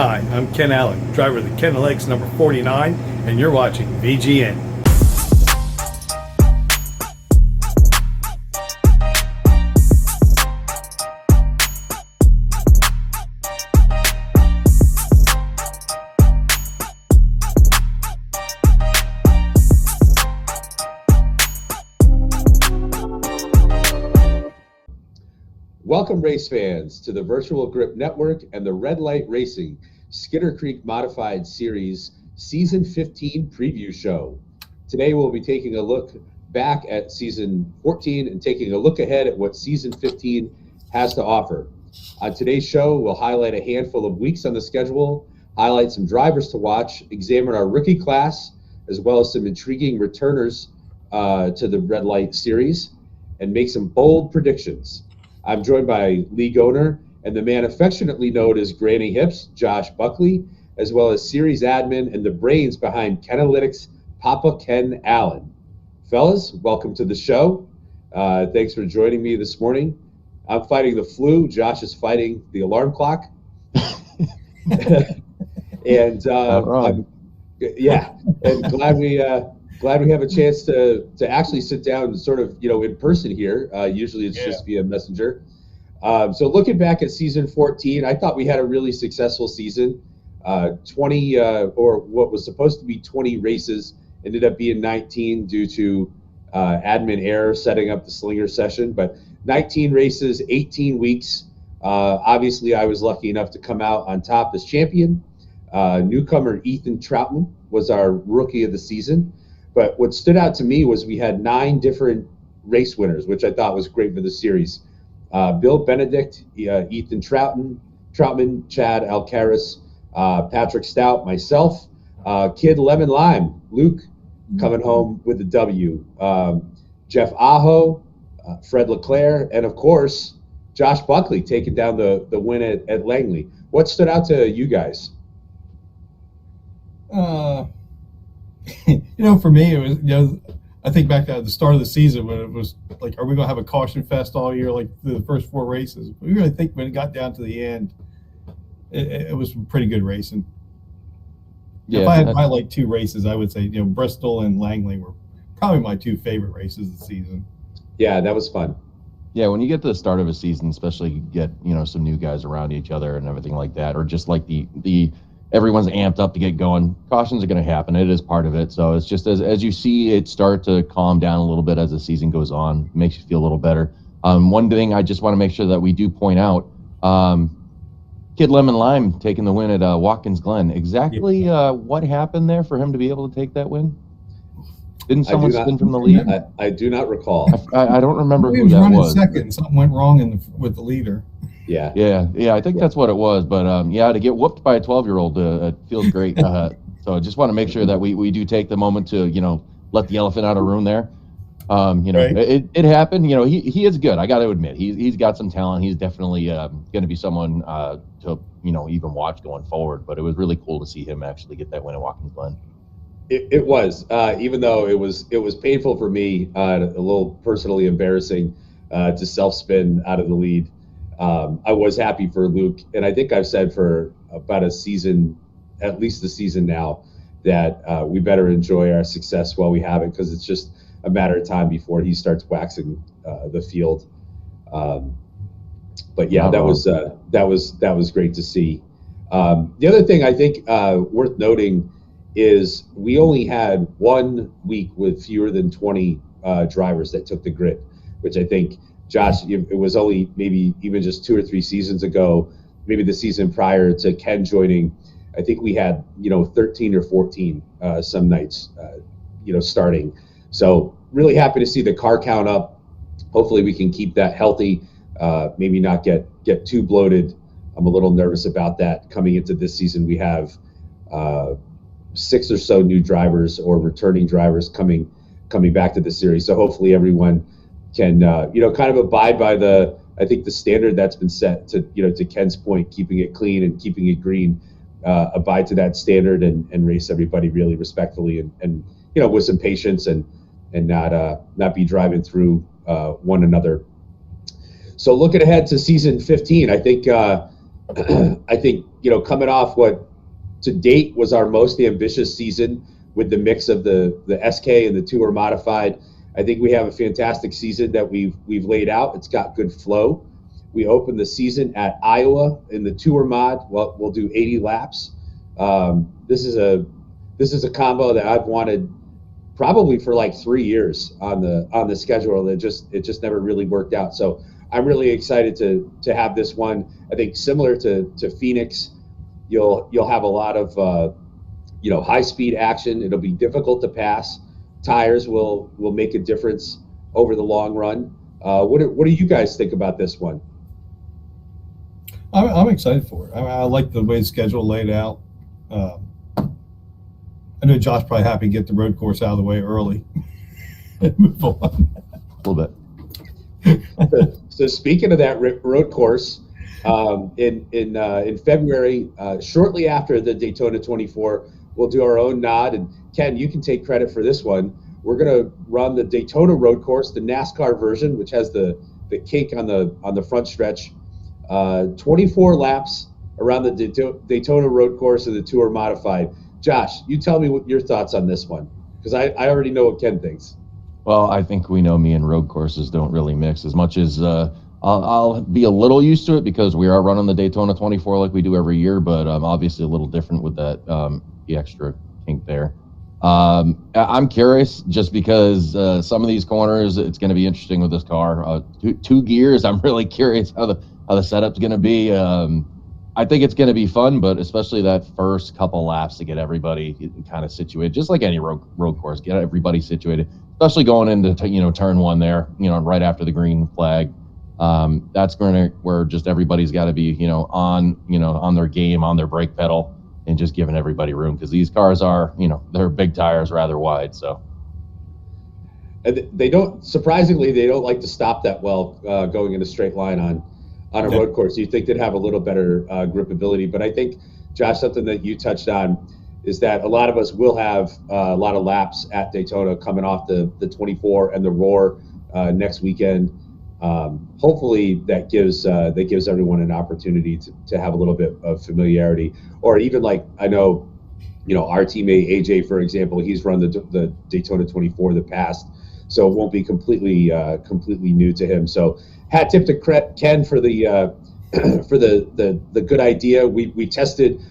Hi, I'm Ken Allen, driver of the Ken Lakes number 49, and you're watching VGN. Welcome, race fans, to the Virtual Grip Network and the Red Light Racing Skitter Creek Modified Series Season 15 Preview Show. Today we'll be taking a look back at Season 14 and taking a look ahead at what Season 15 has to offer. On today's show, we'll highlight a handful of weeks on the schedule, highlight some drivers to watch, examine our rookie class, as well as some intriguing returners to the Red Light Series, and make some bold predictions. I'm joined by league owner and the man affectionately known as Granny Hips, Josh Buckley, as well as series admin and the brains behind Kenalytics, Papa Ken Allen. Fellas, welcome to the show. Thanks for joining me this morning. I'm fighting the flu. Josh is fighting the alarm clock. And I'm glad we have a chance to actually sit down sort of, in person here. Usually it's just via messenger. So looking back at season 14, I thought we had a really successful season. 20 or what was supposed to be 20 races ended up being 19 due to admin error setting up the slinger session, but 19 races, 18 weeks. Obviously I was lucky enough to come out on top as champion. Newcomer Ethan Troutman was our rookie of the season. But what stood out to me was we had 9 different race winners, which I thought was great for the series. Bill Benedict, Ethan Troutman, Chad Alcaraz, Patrick Stout, myself, Kid Lemon Lime, Luke coming home with the W, Jeff Aho, Fred Leclerc, and of course, Josh Buckley taking down the win at Langley. What stood out to you guys? For me, it was, I think back at the start of the season when it was like, are we going to have a caution fest all year, like the first 4 races? We really think when it got down to the end, it was pretty good racing. Yeah, if I had to highlight 2 races, I would say, Bristol and Langley were probably my 2 favorite races of the season. Yeah, that was fun. Yeah, when you get to the start of a season, especially you get, some new guys around each other and everything like that, or just like the everyone's amped up to get going. Cautions are going to happen. It is part of it. So it's just as you see it start to calm down a little bit as the season goes on, it makes you feel a little better. One thing I just want to make sure that we do point out, Kid Lemon Lime taking the win at Watkins Glen. Exactly what happened there for him to be able to take that win? Didn't someone spin from the lead? I do not recall. I don't remember who that was. He was running second. Something went wrong with the leader. Yeah. I think that's what it was. But to get whooped by a 12-year-old, it feels great. So I just want to make sure that we do take the moment to let the elephant out of the room there. Right. It happened. He is good. I got to admit, he's got some talent. He's definitely going to be someone to even watch going forward. But it was really cool to see him actually get that win at Watkins Glen. It was, even though it was painful for me, a little personally embarrassing to self-spin out of the lead. I was happy for Luke, and I think I've said for about a season, at least a season now, that we better enjoy our success while we have it, because it's just a matter of time before he starts waxing the field. But yeah, that was great to see. The other thing I think worth noting is we only had 1 week with fewer than 20 drivers that took the grid, which I think, Josh, it was only maybe even just 2 or 3 seasons ago, maybe the season prior to Ken joining, I think we had, 13 or 14 some nights, starting. So really happy to see the car count up. Hopefully we can keep that healthy, maybe not get too bloated. I'm a little nervous about that. Coming into this season, we have 6 or so new drivers or returning drivers coming back to the series. So hopefully everyone can, kind of abide by the standard that's been set to Ken's point, keeping it clean and keeping it green, abide to that standard and race everybody really respectfully and with some patience and not be driving through one another. So looking ahead to season 15, I think I think, coming off what to date was our most ambitious season with the mix of the SK and the Tour Modified, I think we have a fantastic season that we've laid out. It's got good flow. We opened the season at Iowa in the Tour Mod. We'll do 80 laps. This is a combo that I've wanted probably for like 3 years on the schedule. It just never really worked out. So I'm really excited to have this one. I think similar to Phoenix, you'll have a lot of high speed action. It'll be difficult to pass. Tires will make a difference over the long run. What do you guys think about this one? I'm excited for it. I like the way the schedule laid out. I know Josh probably happy to get the road course out of the way early and move on. A little bit. So speaking of that road course, in February, shortly after the Daytona 24, we'll do our own nod. And Ken, you can take credit for this one. We're going to run the Daytona road course, the NASCAR version, which has the kink on the front stretch. 24 laps around the Daytona road course and the Tour Modified. Josh, you tell me what your thoughts on this one, because I already know what Ken thinks. Well, I think we know me and road courses don't really mix as much as I'll be a little used to it because we are running the Daytona 24 like we do every year, but obviously a little different with that the extra kink there. I'm curious just because some of these corners, it's going to be interesting with this car. Two gears, I'm really curious how the setup's going to be. I think it's going to be fun, but especially that first couple laps to get everybody kind of situated, just like any road course, get everybody situated, especially going into turn one there, right after the green flag. That's where just everybody's got to be on their game, on their brake pedal, and just giving everybody room, because these cars are they're big tires, rather wide. So and they don't like to stop that well going in a straight line on a road course. You think they'd have a little better gripability, but I think, Josh, something that you touched on is that a lot of us will have a lot of laps at Daytona coming off the 24 and the Roar next weekend. Hopefully that gives everyone an opportunity to have a little bit of familiarity, or even like, I know, our teammate AJ, for example, he's run the Daytona 24 in the past, so it won't be completely new to him. So hat tip to Ken for the good idea. We tested,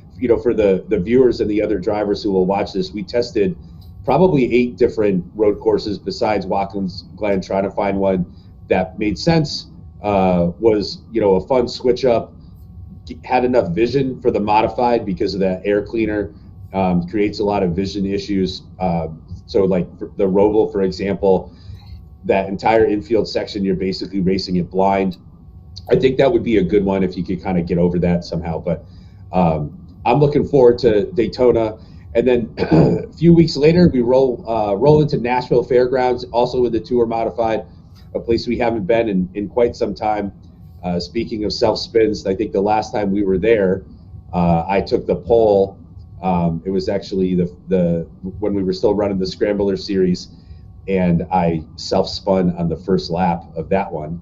for the viewers and the other drivers who will watch this, we tested probably 8 different road courses besides Watkins Glen, trying to find one that made sense, was a fun switch up, had enough vision for the modified because of that air cleaner, creates a lot of vision issues. So like the Roval, for example, that entire infield section, you're basically racing it blind. I think that would be a good one if you could kind of get over that somehow. But I'm looking forward to Daytona. And then a few weeks later, we roll into Nashville Fairgrounds, also with the Tour Modified, a place we haven't been in quite some time. Speaking of self-spins, I think the last time we were there, I took the pole. It was actually when we were still running the Scrambler Series, and I self-spun on the first lap of that one.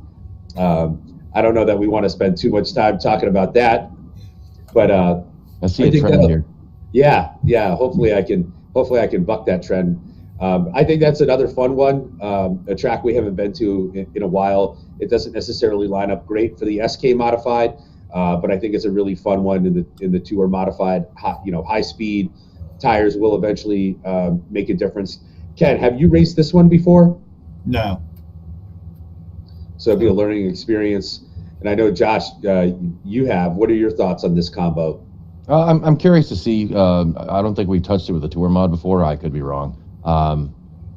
I don't know that we want to spend too much time talking about that, but I see a trend here. Yeah. Hopefully I can buck that trend. I think that's another fun one, a track we haven't been to in a while. It doesn't necessarily line up great for the SK Modified, but I think it's a really fun one in the Tour Modified. High speed tires will eventually make a difference. Ken, have you raced this one before? No. So it'll be a learning experience. And I know, Josh, you have. What are your thoughts on this combo? I'm curious to see. I don't think we touched it with the Tour Mod before. I could be wrong.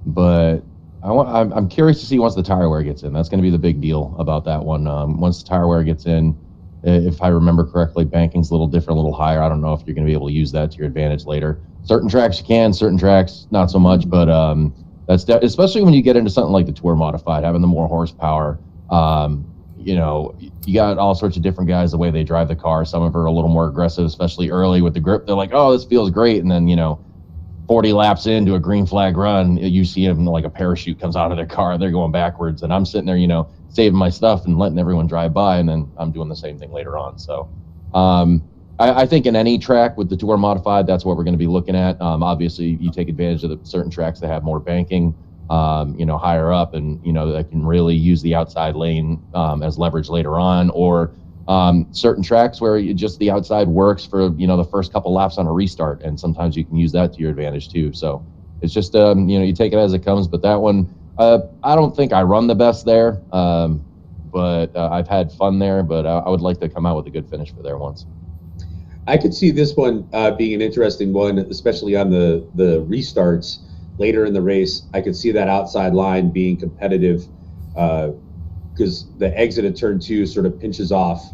But I'm curious to see once the tire wear gets in. That's going to be the big deal about that one. Once the tire wear gets in, if I remember correctly, banking's a little different, a little higher. I don't know if you're going to be able to use that to your advantage later. Certain tracks you can, certain tracks not so much. But that's especially when you get into something like the Tour Modified, having the more horsepower. You got all sorts of different guys, the way they drive the car. Some of them are a little more aggressive, especially early with the grip. They're like, oh, this feels great. And then, 40 laps into a green flag run, you see them like a parachute comes out of their car. They're going backwards. And I'm sitting there, saving my stuff and letting everyone drive by. And then I'm doing the same thing later on. So I think in any track with the Tour Modified, that's what we're going to be looking at. Obviously, you take advantage of the certain tracks that have more banking, higher up, and that can really use the outside lane as leverage later on, or certain tracks where just the outside works for the first couple laps on a restart, and sometimes you can use that to your advantage too. So it's just you take it as it comes. But that one, I don't think I run the best there, but I've had fun there. But I would like to come out with a good finish for there once. I could see this one being an interesting one, especially on the restarts later in the race. I could see that outside line being competitive because the exit at turn 2 sort of pinches off.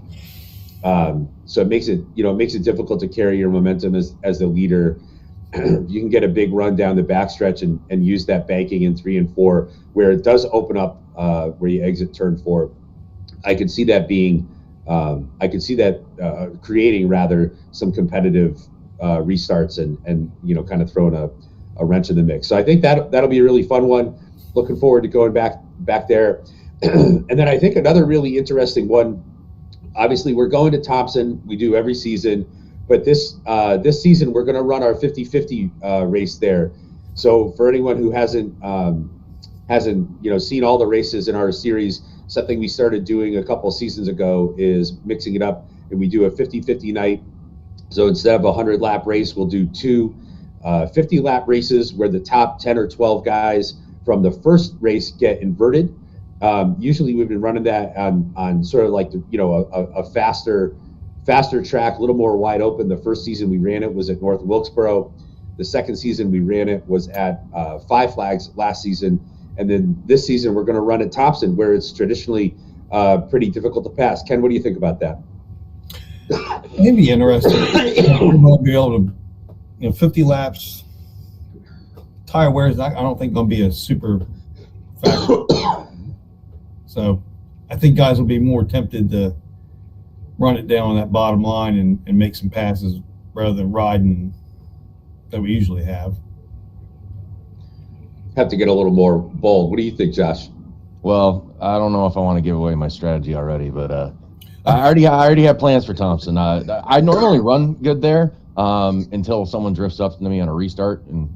So it makes it difficult to carry your momentum as the leader. You can get a big run down the backstretch and use that banking in 3 and 4 where it does open up where you exit turn 4. I could see that being creating rather some competitive restarts and kind of throwing a wrench in the mix. So I think that'll be a really fun one. Looking forward to going back there. And then I think another really interesting one, obviously we're going to Thompson. We do every season, but this season we're going to run our 50-50 race there. So for anyone who hasn't seen all the races in our series, something we started doing a couple of seasons ago is mixing it up, and we do a 50-50 night. So instead of a 100-lap race, we'll do 2 50-lap races where the top 10 or 12 guys from the first race get inverted. Usually we've been running that on sort of like a faster track, a little more wide open. The first season we ran it was at North Wilkesboro. The second season we ran it was at Five Flags last season. And then this season, we're going to run at Thompson, where it's traditionally pretty difficult to pass. Ken, what do you think about that? It'd be interesting. We might be able to, 50 laps. Tire wear is not, I don't think, going to be a super factor. So I think guys will be more tempted to run it down on that bottom line and make some passes rather than riding that we usually have. Have to get a little more bold. What do you think, Josh? Well, I don't know if I want to give away my strategy already, but I already have plans for Thompson. I normally run good there until someone drifts up to me on a restart and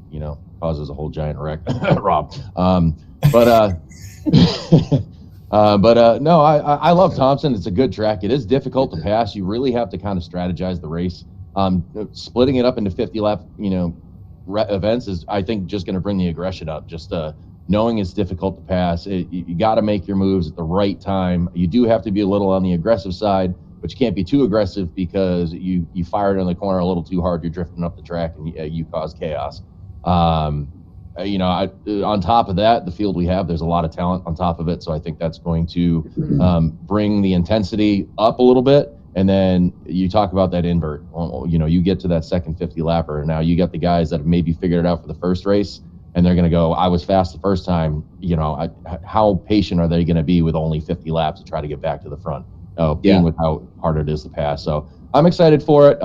causes a whole giant wreck. Rob, but no, I love Thompson. It's a good track. It is difficult to pass. You really have to kind of strategize the race. Splitting it up into 50-lap, events is, I think, just going to bring the aggression up. Just knowing it's difficult to pass, you got to make your moves at the right time. You do have to be a little on the aggressive side, but you can't be too aggressive because you fire it in the corner a little too hard. You're drifting up the track and you cause chaos. On top of that, the field we have, there's a lot of talent on top of it, so I think that's going to bring the intensity up a little bit. And then you talk about that invert. You get to that second 50-lapper, and now you got the guys that have maybe figured it out for the first race, and they're going to go, I was fast the first time. How patient are they going to be with only 50 laps to try to get back to the front, being with how hard it is to pass. So I'm excited for it.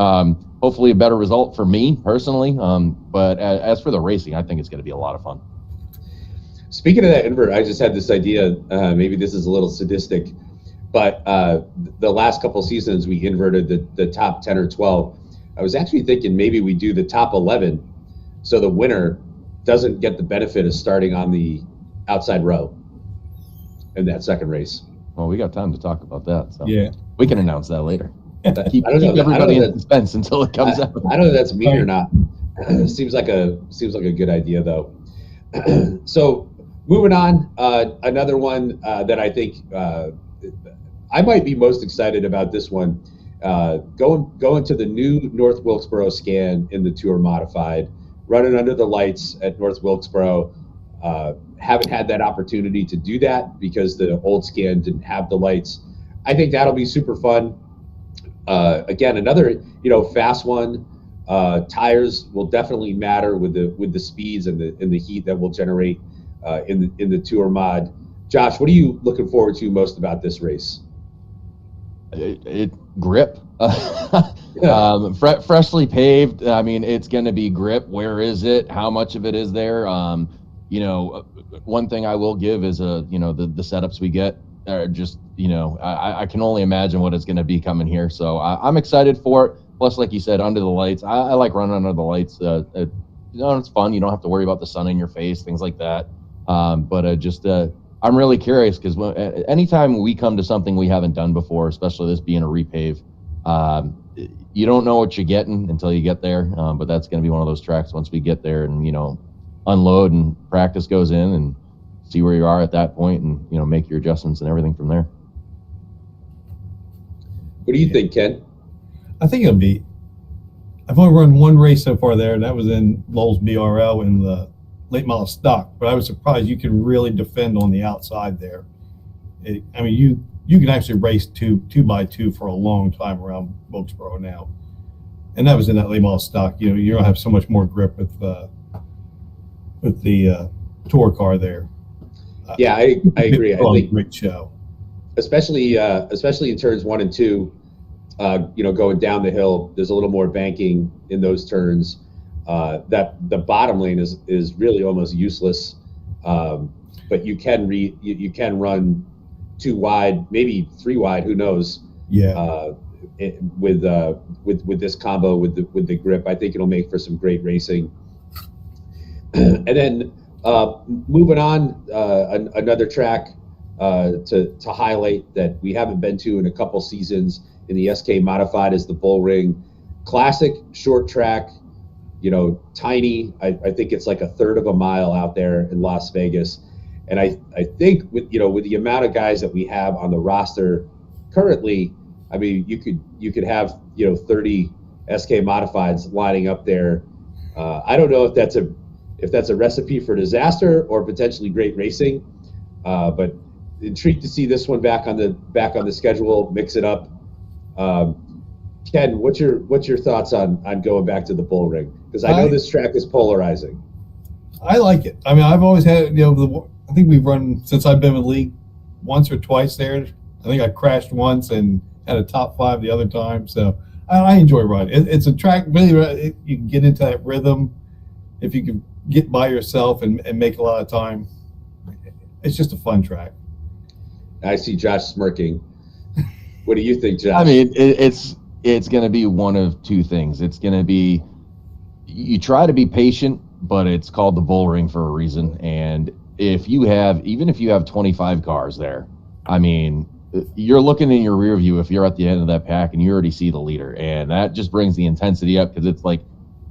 Hopefully a better result for me personally. But as for the racing, I think it's going to be a lot of fun. Speaking of that invert, I just had this idea. Maybe this is a little sadistic, but the last couple seasons we inverted the top 10 or 12. I was actually thinking maybe we do the top 11 so the winner doesn't get the benefit of starting on the outside row in that second race. Well, we got time to talk about that. So yeah, we can announce that later. Keep everybody in suspense until it comes out. I don't know if that's mean or not. Seems like a good idea though. So moving on, another one that I think I might be most excited about this one. Going to the new North Wilkesboro scan in the Tour Modified, running under the lights at North Wilkesboro. Haven't had that opportunity to do that because the old scan didn't have the lights. I think that'll be super fun. Again, another fast one. Tires will definitely matter with the speeds and the heat that will generate in the Tour Mod. Josh, what are you looking forward to most about this race? Grip. Freshly paved. I mean, it's going to be grip. Where is it? How much of it is there? One thing I will give is the setups we get are just, I can only imagine what it's going to be coming here. So I'm excited for it. Plus, like you said, under the lights, I like running under the lights. It's fun. You don't have to worry about the sun in your face, things like that. But I'm really curious because anytime we come to something we haven't done before, especially this being a repave, you don't know what you're getting until you get there. But that's going to be one of those tracks once we get there and, unload and practice goes in and see where you are at that point and, make your adjustments and everything from there. What do you think, Ken? I think I've only run one race so far there, and that was in Lowell's BRL in the late model stock, but I was surprised you could really defend on the outside there. You can actually race two by two for a long time around Wilkesboro now. And that was in that late model stock. You don't have so much more grip with the tour car there. Yeah, I agree. I think great show. Especially in turns 1 and 2, going down the hill, there's a little more banking in those turns. That the bottom lane is really almost useless, but you can run 2 wide, maybe 3 wide, who knows? Yeah. With this combo with the grip, I think it'll make for some great racing. And then moving on, another track to highlight that we haven't been to in a couple seasons in the SK Modified is the Bull Ring. Classic short track, tiny. I think it's like a third of a mile out there in Las Vegas. And I think with the amount of guys that we have on the roster currently, I mean, you could have 30 SK Modifieds lining up there. I don't know if that's a recipe for disaster or potentially great racing, but intrigued to see this one back on the schedule. Mix it up. Ken, what's your thoughts on going back to the Bull Ring? Because I know this track is polarizing. I like it. I mean, I've always had I think we've run since I've been in the league once or twice there. I think I crashed once and had a top 5 the other time. So I enjoy riding. It's a track really. You can get into that rhythm if you can get by yourself and make a lot of time. It's just a fun track. I see Josh smirking. What do you think, Josh? I mean, it's going to be one of two things. It's going to be, you try to be patient, but it's called the Bull Ring for a reason. And even if you have 25 cars there, I mean, you're looking in your rear view if you're at the end of that pack and you already see the leader. And that just brings the intensity up because it's like,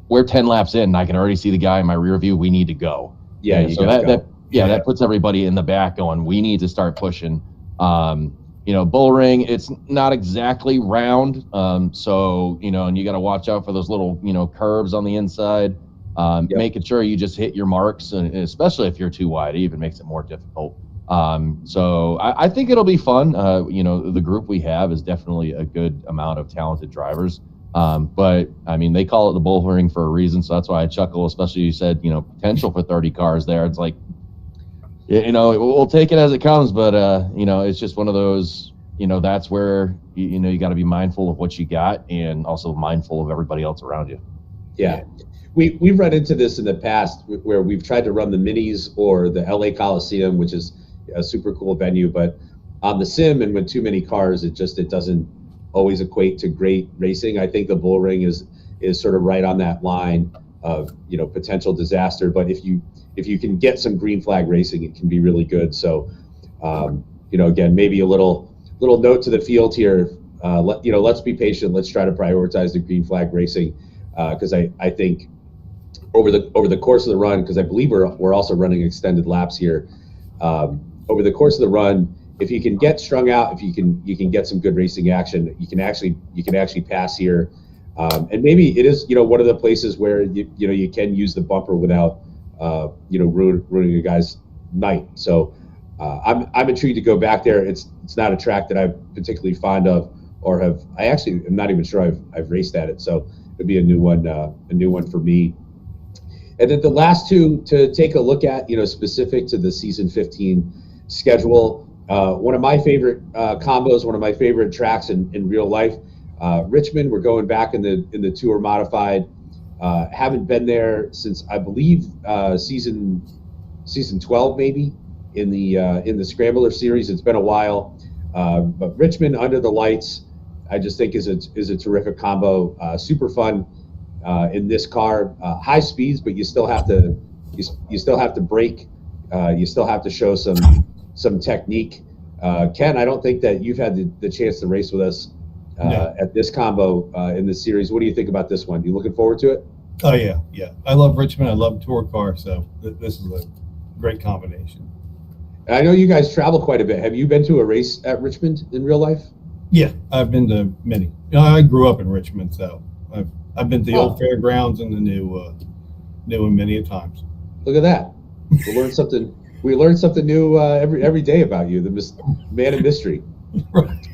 we're 10 laps in and I can already see the guy in my rear view. We need to go. Yeah. That puts everybody in the back going, we need to start pushing. Bull Ring, it's not exactly round. So, and you got to watch out for those little, curves on the inside, making sure you just hit your marks. And especially if you're too wide, it even makes it more difficult. So I think it'll be fun. The group we have is definitely a good amount of talented drivers. But I mean, they call it the Bull Ring for a reason. So that's why I chuckle, especially you said, potential for 30 cars there. It's like, we'll take it as it comes, but it's just one of those, that's where, you got to be mindful of what you got and also mindful of everybody else around you. Yeah. We've run into this in the past where we've tried to run the minis or the LA Coliseum, which is a super cool venue, but on the sim and with too many cars, it doesn't always equate to great racing. I think the Bull Ring is sort of right on that line of, potential disaster. But if you can get some green flag racing, it can be really good. So, again, maybe a little note to the field here. Let's be patient. Let's try to prioritize the green flag racing. Because I think over the course of the run, because I believe we're also running extended laps here. Over the course of the run, if you can get strung out, if you can get some good racing action, you can actually pass here, and maybe it is one of the places where you can use the bumper without ruining a guy's night. So I'm intrigued to go back there. It's not a track that I'm particularly fond of, or I actually am not even sure I've raced at it. So it'd be a new one for me. And then the last two to take a look at, specific to the season 15 schedule. One of my favorite combos, one of my favorite tracks in real life. Richmond, we're going back in the Tour Modified. Haven't been there since I believe season 12 maybe in the Scrambler series. It's been a while, but Richmond under the lights, I just think is a terrific combo. Super fun in this car. High speeds, but you still have to brake. You still have to show some technique. Ken, I don't think that you've had the chance to race with us at this combo in this series. What do you think about this one? You looking forward to it? Oh yeah. I love Richmond. I love tour car, so this is a great combination. I know you guys travel quite a bit. Have you been to a race at Richmond in real life? Yeah, I've been to many. I grew up in Richmond, so I've been to the old fairgrounds and the new one many a times. Look at that. We learn something new every day about you, the man of mystery. Right.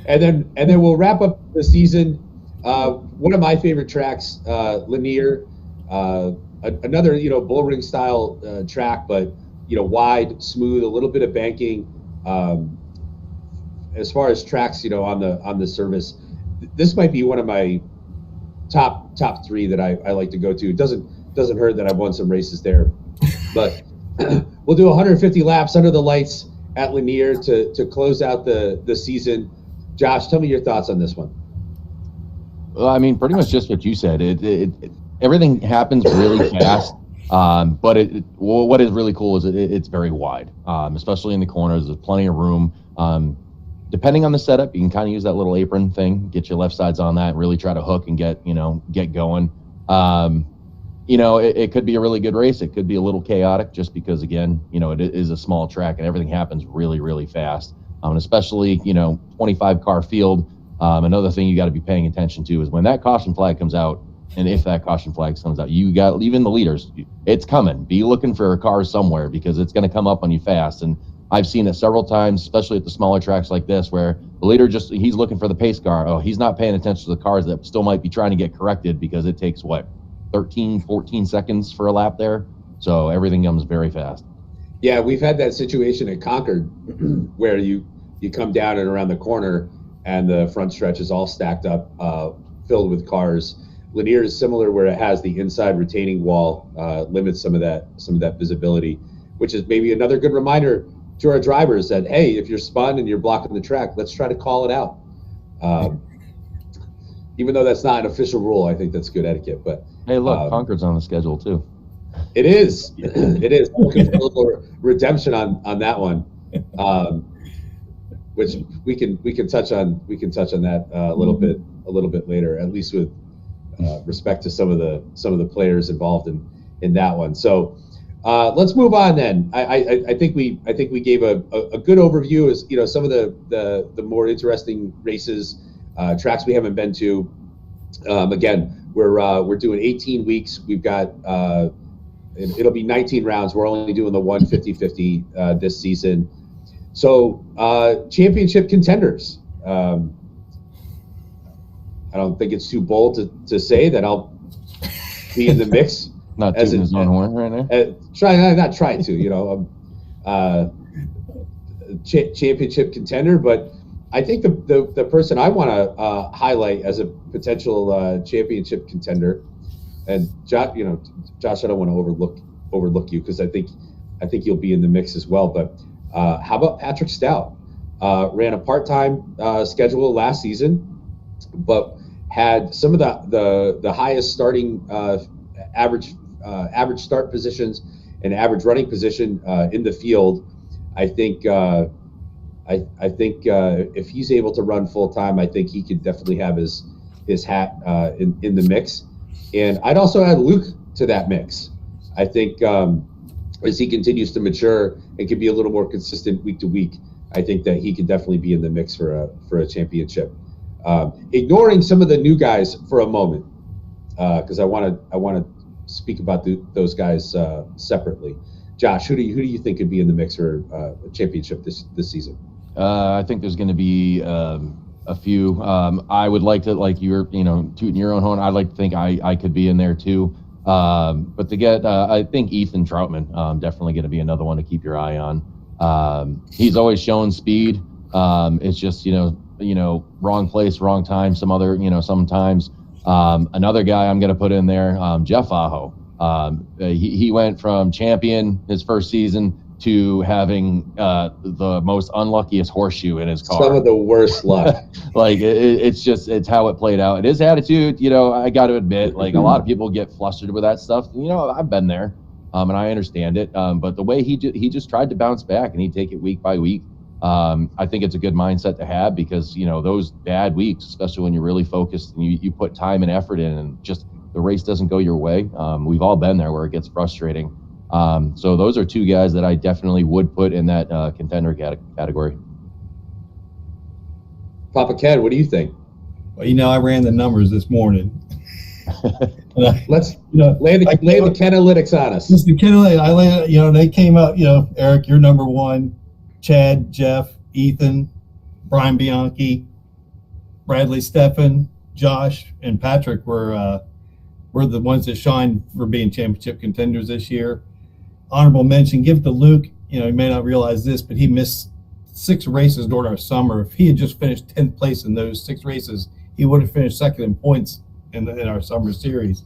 And then we'll wrap up the season. One of my favorite tracks, Lanier, another bull ring style track, but wide, smooth, a little bit of banking. As far as tracks, on the service, this might be one of my top three that I like to go to. It doesn't hurt that I've won some races there, but we'll do 150 laps under the lights at Lanier to close out the season. Josh, tell me your thoughts on this one. Well, I mean, pretty much just what you said. Everything happens really fast, but what is really cool is it's very wide, especially in the corners. There's plenty of room. Depending on the setup, you can kind of use that little apron thing, get your left sides on that, really try to hook and get going. It could be a really good race. It could be a little chaotic just because, again, it is a small track and everything happens really, really fast. Especially, 25 car field. Another thing you got to be paying attention to is when that caution flag comes out, and if that caution flag comes out, you got, even the leaders, it's coming. Be looking for a car somewhere because it's going to come up on you fast. And I've seen it several times, especially at the smaller tracks like this, where the leader he's looking for the pace car. Oh, he's not paying attention to the cars that still might be trying to get corrected because it takes 13, 14 seconds for a lap there. So everything comes very fast. Yeah, we've had that situation at Concord where you come down and around the corner and the front stretch is all stacked up, filled with cars. Lanier is similar where it has the inside retaining wall, limits some of that visibility, which is maybe another good reminder to our drivers that, hey, if you're spun and you're blocking the track, let's try to call it out. Even though that's not an official rule, I think that's good etiquette. But hey, look, Concord's on the schedule too. It is. It is. I'm looking for a little redemption on that one, which we can touch on. We can touch on that a little bit later, at least with respect to some of the players involved in that one. So let's move on then. I think we gave a good overview as some of the more interesting races, tracks we haven't been to. Again, we're doing 18 weeks. We've got it'll be 19 rounds. We're only doing the 150-50 this season. So championship contenders. I don't think it's too bold to say that I'll be in the mix. Not tooting his own horn right now. Not trying to, championship contender, but I think the person I want to highlight as a potential championship contender, and Josh, I don't want to overlook you because I think you'll be in the mix as well. But how about Patrick Stout? Ran a part-time schedule last season, but had some of the highest starting average start positions and average running position in the field. I think if he's able to run full time, I think he could definitely have his hat in the mix. And I'd also add Luke to that mix. I think as he continues to mature and can be a little more consistent week to week, I think that he could definitely be in the mix for a championship. Ignoring some of the new guys for a moment, because I want to speak about those guys separately. Josh, who do you think could be in the mix for a championship this season? I think there's going to be a few. I would like to, like you're, tooting your own horn. I'd like to think I could be in there too. But to get, I think Ethan Troutman definitely going to be another one to keep your eye on. He's always shown speed. It's just wrong place, wrong time. Sometimes. Another guy I'm going to put in there, Jeff Aho. He went from champion his first season to having the most unluckiest horseshoe in his car. Some of the worst luck. Like it's how it played out. And his attitude, I got to admit, like a lot of people get flustered with that stuff. I've been there, and I understand it. But the way he just tried to bounce back and he'd take it week by week. I think it's a good mindset to have because those bad weeks, especially when you're really focused and you put time and effort in, and just the race doesn't go your way. We've all been there where it gets frustrating. So those are two guys that I definitely would put in that contender category. Papa Ken, what do you think? Well, I ran the numbers this morning. Let's lay the Kenalytics on us. Just the Kenalytics, they came out, Eric, you're number one, Chad, Jeff, Ethan, Brian Bianchi, Bradley Steffen, Josh, and Patrick were the ones that shined for being championship contenders this year. Honorable mention, give to Luke. You may not realize this, but he missed 6 races during our summer. If he had just finished 10th place in those 6 races, he would have finished second in points in our summer series.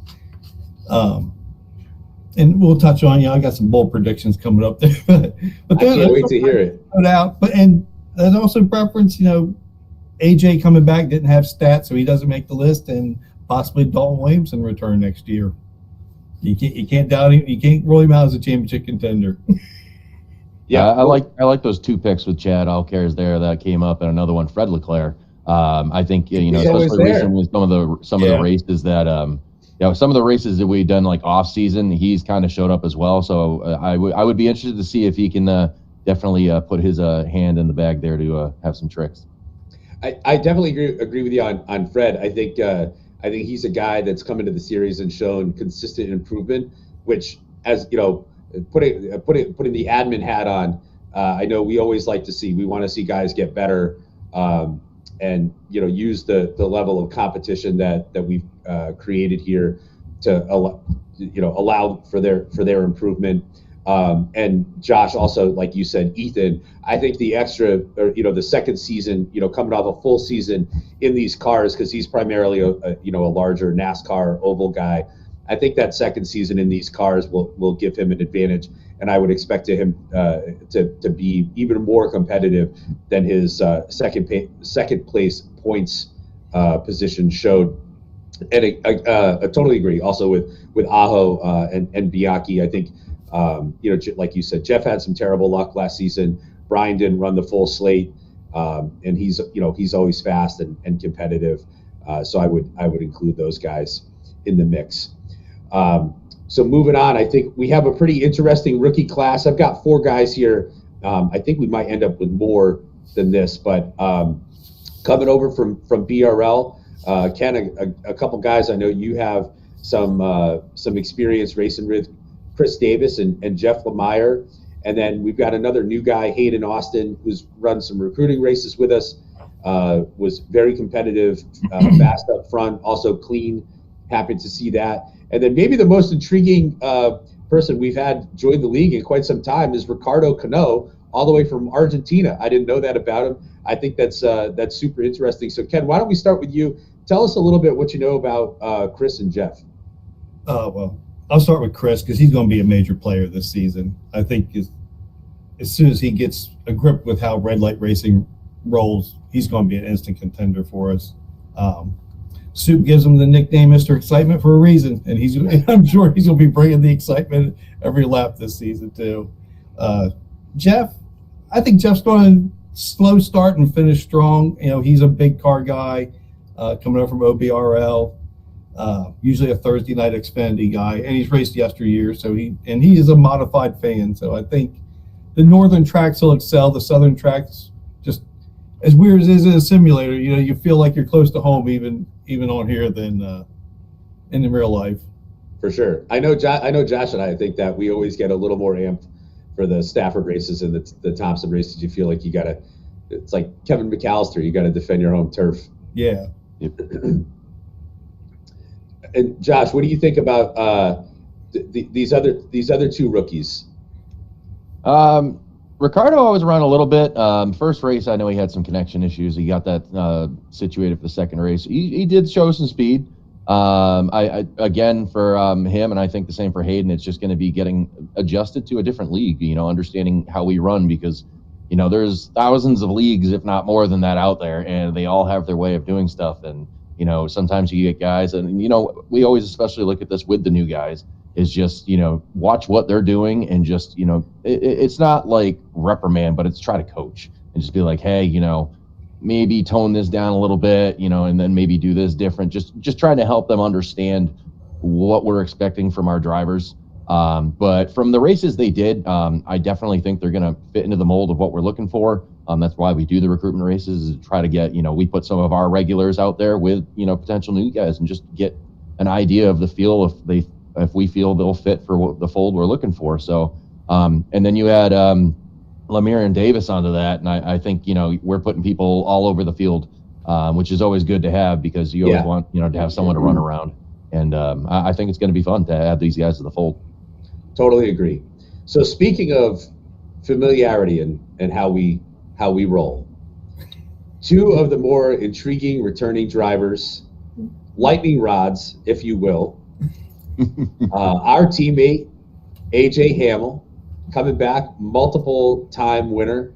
And we'll touch on, I got some bold predictions coming up there. but I can't wait to hear it. And there's also preference, AJ coming back didn't have stats, so he doesn't make the list, and possibly Dalton Williamson return next year. You can't doubt him. You can't rule him out as a championship contender. Yeah, I like those 2 picks with Chad Alcares there that came up, and another one, Fred Leclerc. I think especially recently some of the races that some of the races that we've done like off season, he's kind of showed up as well. So I would be interested to see if he can definitely put his hand in the bag there to have some tricks. I definitely agree with you on Fred. I think he's a guy that's come into the series and shown consistent improvement, which, as putting the admin hat on, I know we always like to see. We want to see guys get better, and use the level of competition that we've created here to allow for their improvement. And Josh, also, like you said, Ethan, I think the extra, the second season, coming off a full season in these cars, because he's primarily a larger NASCAR oval guy. I think that second season in these cars will give him an advantage, and I would expect him to be even more competitive than his second place points position showed. And I totally agree. Also with Aho and Bianchi, I think. Like you said, Jeff had some terrible luck last season. Brian didn't run the full slate, and he's always fast and competitive. So I would include those guys in the mix. So moving on, I think we have a pretty interesting rookie class. I've got 4 guys here. I think we might end up with more than this, but coming over from BRL, Ken, a couple guys I know you have some experience racing with. Chris Davis and Jeff Lemire. And then we've got another new guy, Hayden Austin, who's run some recruiting races with us, was very competitive, fast up front, also clean. Happy to see that. And then maybe the most intriguing person we've had join the league in quite some time is Ricardo Cano, all the way from Argentina. I didn't know that about him. I think that's super interesting. So Ken, why don't we start with you? Tell us a little bit what you know about Chris and Jeff. Well, I'll start with Chris because he's going to be a major player this season. I think as soon as he gets a grip with how red light racing rolls, he's going to be an instant contender for us. Soup gives him the nickname Mr. Excitement for a reason, and I'm sure he's going to be bringing the excitement every lap this season too. Jeff, I think Jeff's going to slow start and finish strong. He's a big car guy coming over from OBRL. Usually a Thursday night Xfinity guy, and he's raced YesterYear, so he is a modified fan. So I think the northern tracks will excel. The southern tracks, just as weird as it is in a simulator, you feel like you're close to home even on here than in the real life. For sure, I know Josh and I think that we always get a little more amped for the Stafford races and the Thompson races. You feel like it's like Kevin McAllister. You got to defend your home turf. Yeah. Yep. And Josh, what do you think about these other 2 rookies? Ricardo always run a little bit. First race, I know he had some connection issues. He got that situated for the second race. He did show some speed. I again for him, and I think the same for Hayden. It's just going to be getting adjusted to a different league. Understanding how we run because there's thousands of leagues, if not more than that, out there, and they all have their way of doing stuff. And sometimes you get guys, and we always especially look at this with the new guys. Is just watch what they're doing and just it's not like reprimand, but it's try to coach and just be like, hey, maybe tone this down a little bit, and then maybe do this different. Just trying to help them understand what we're expecting from our drivers. But from the races they did, I definitely think they're going to fit into the mold of what we're looking for. That's why we do the recruitment races, is to try to get, we put some of our regulars out there with, potential new guys and just get an idea of the feel if we feel they'll fit for the fold we're looking for. So, and then you add Lemire and Davis onto that, and I think we're putting people all over the field, which is always good to have because you always want to have someone to run around, and I think it's going to be fun to add these guys to the fold. Totally agree. So speaking of familiarity and how we roll, two of the more intriguing returning drivers, lightning rods, if you will. Our teammate AJ Hamill, coming back, multiple time winner,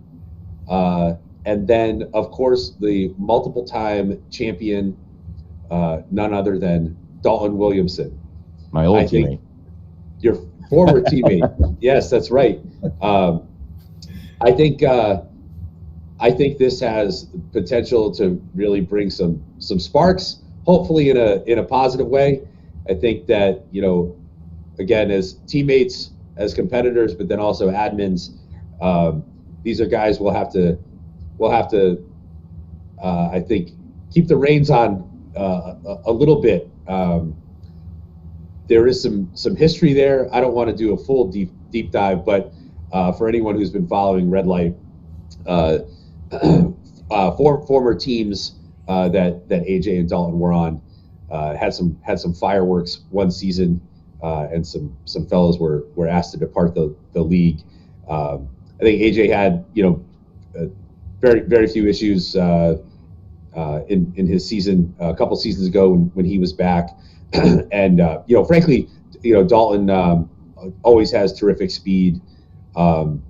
and then of course the multiple time champion, none other than Dalton Williamson, my old teammate. Your former teammate. Yes, that's right. I think this has potential to really bring some sparks, hopefully in a positive way. I think that, again, as teammates, as competitors, but then also admins, these are guys we'll have to, I think, keep the reins on a little bit. There is some history there. I don't want to do a full deep dive, but for anyone who's been following Red Light, former teams that AJ and Dalton were on, had some fireworks one season, and some fellows were asked to depart the league. I think AJ had very very few issues in his season a couple seasons ago when he was back, and frankly, Dalton always has terrific speed, and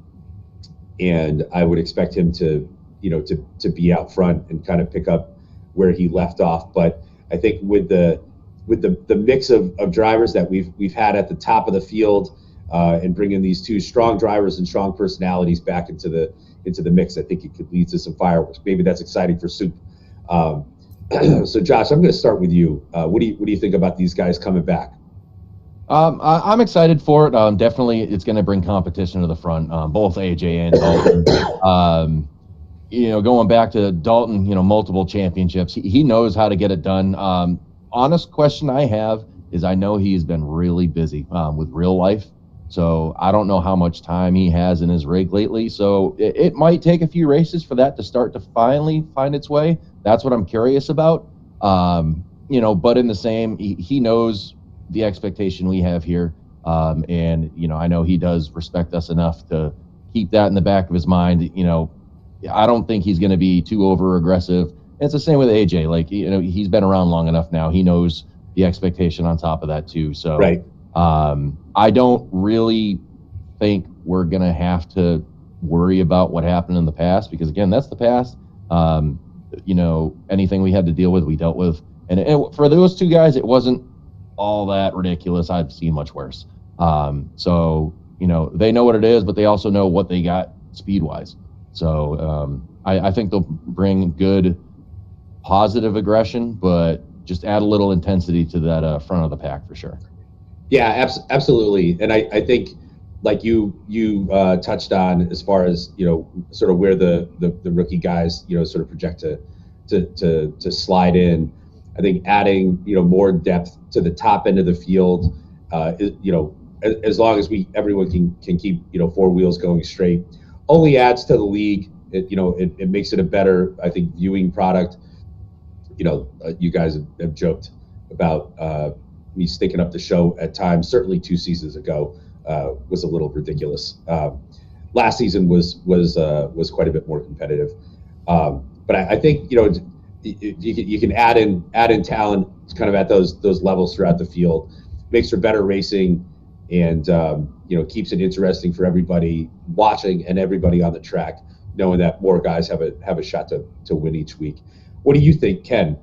I would expect him to be out front and kind of pick up where he left off, but I think with the mix of drivers that we've had at the top of the field, and bringing these two strong drivers and strong personalities back into the mix, I think it could lead to some fireworks. Maybe that's exciting for Soup. So Josh, I'm going to start with you. What do you think about these guys coming back? I'm excited for it. Definitely, it's going to bring competition to the front. Both AJ and Dalton. Going back to Dalton, multiple championships. He knows how to get it done. Honest question I have is I know he's been really busy with real life. So I don't know how much time he has in his rig lately. So it might take a few races for that to start to finally find its way. That's what I'm curious about. But in the same, he knows the expectation we have here. And I know he does respect us enough to keep that in the back of his mind. I don't think he's going to be too over aggressive. And it's the same with AJ. Like, he's been around long enough now. He knows the expectation on top of that too. So right. I don't really think we're going to have to worry about what happened in the past, because again, that's the past. Anything we had to deal with, we dealt with. And for those two guys, it wasn't all that ridiculous. I've seen much worse. So they know what it is, but they also know what they got speed wise. So I think they'll bring good, positive aggression, but just add a little intensity to that front of the pack for sure. Yeah, absolutely. And I think, like you touched on, as far as sort of where the rookie guys sort of project to slide in. I think adding more depth to the top end of the field, as long as everyone can keep four wheels going straight, only adds to the league. It makes it a better, I think, viewing product. You guys have joked about me stinking up the show at times. Certainly 2 seasons ago was a little ridiculous. Last season was quite a bit more competitive. But I think you can add in talent kind of at those levels throughout the field, makes for better racing, and keeps it interesting for everybody watching and everybody on the track, knowing that more guys have a shot to win each week. What do you think, Ken?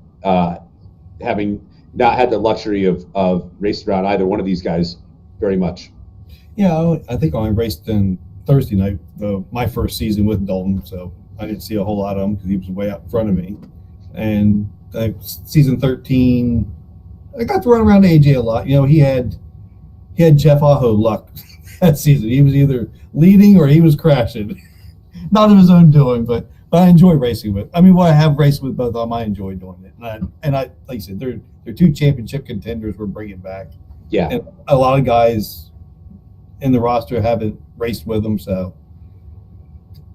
Having not had the luxury of racing around either one of these guys very much. Yeah, I think I only raced in Thursday night, my first season with Dalton, so I didn't see a whole lot of him because he was way out in front of me. And season 13, I got to run around AJ a lot. He had Jeff Aho luck that season. He was either leading or he was crashing. Not of his own doing, but I enjoy racing with. I mean, I have raced with both of them. I enjoy doing it, and I like I said, they're two championship contenders we're bringing back. Yeah, and a lot of guys in the roster haven't raced with them, so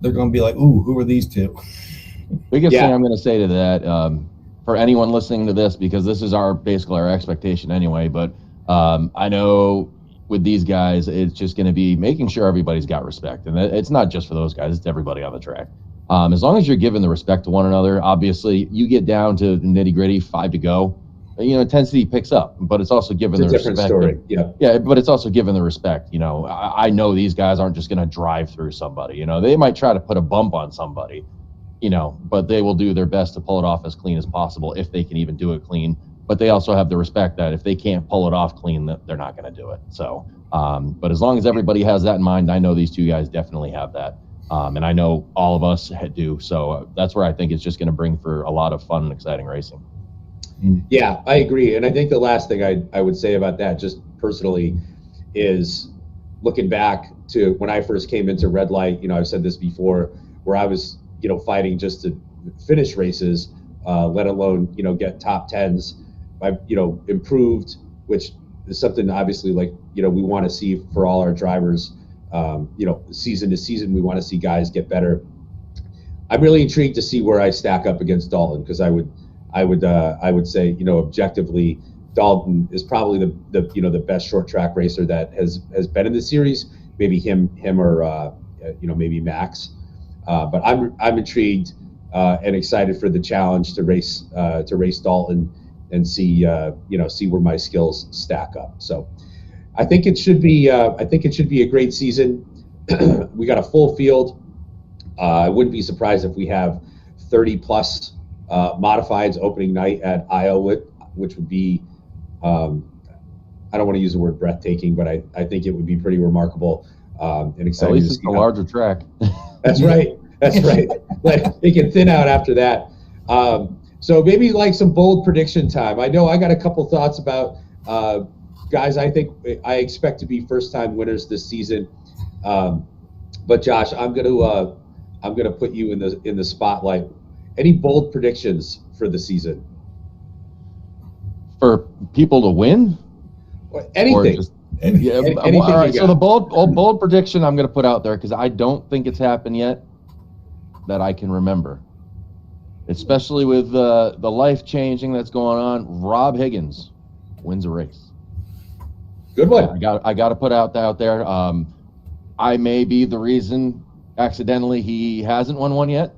they're going to be like, "Ooh, who are these two?" Biggest thing I'm going to say to that, for anyone listening to this, because this is basically our expectation anyway, but I know with these guys, it's just going to be making sure everybody's got respect. And it's not just for those guys, it's everybody on the track. As long as you're giving the respect to one another, obviously you get down to the nitty gritty, 5 to go, intensity picks up, but it's also given the respect. It's a different story. Yeah, but it's also given the respect. I know these guys aren't just going to drive through somebody. They might try to put a bump on somebody, but they will do their best to pull it off as clean as possible if they can even do it clean. But they also have the respect that if they can't pull it off clean, that they're not going to do it. So, but as long as everybody has that in mind, I know these two guys definitely have that. And I know all of us do. So that's where I think it's just going to bring for a lot of fun and exciting racing. Yeah, I agree. And I think the last thing I would say about that, just personally, is looking back to when I first came into red light, I've said this before, where I was, fighting just to finish races, let alone, get top 10s. I've, improved, which is something obviously we want to see for all our drivers. Season to season, we want to see guys get better. I'm really intrigued to see where I stack up against Dalton, because I would say, objectively, Dalton is probably the best short track racer that has been in the series. Maybe him or maybe Max. But I'm intrigued and excited for the challenge to race Dalton and see where my skills stack up. So I think it should be a great season. We got a full field. I wouldn't be surprised if we have 30 plus modifieds opening night at Iowa, which would be I don't want to use the word breathtaking, but I think it would be pretty remarkable and exciting. At least it's a larger track. That's right. They can thin out after that. So maybe some bold prediction time. I know I got a couple thoughts about guys I expect to be first-time winners this season. But Josh, I'm gonna put you in the spotlight. Any bold predictions for the season? For people to win? Anything. Anything. All right. So the bold prediction I'm going to put out there, because I don't think it's happened yet that I can remember, especially with the life changing that's going on. Rob Higgins wins a race. Good one. I got to put out there. I may be the reason accidentally he hasn't won one yet.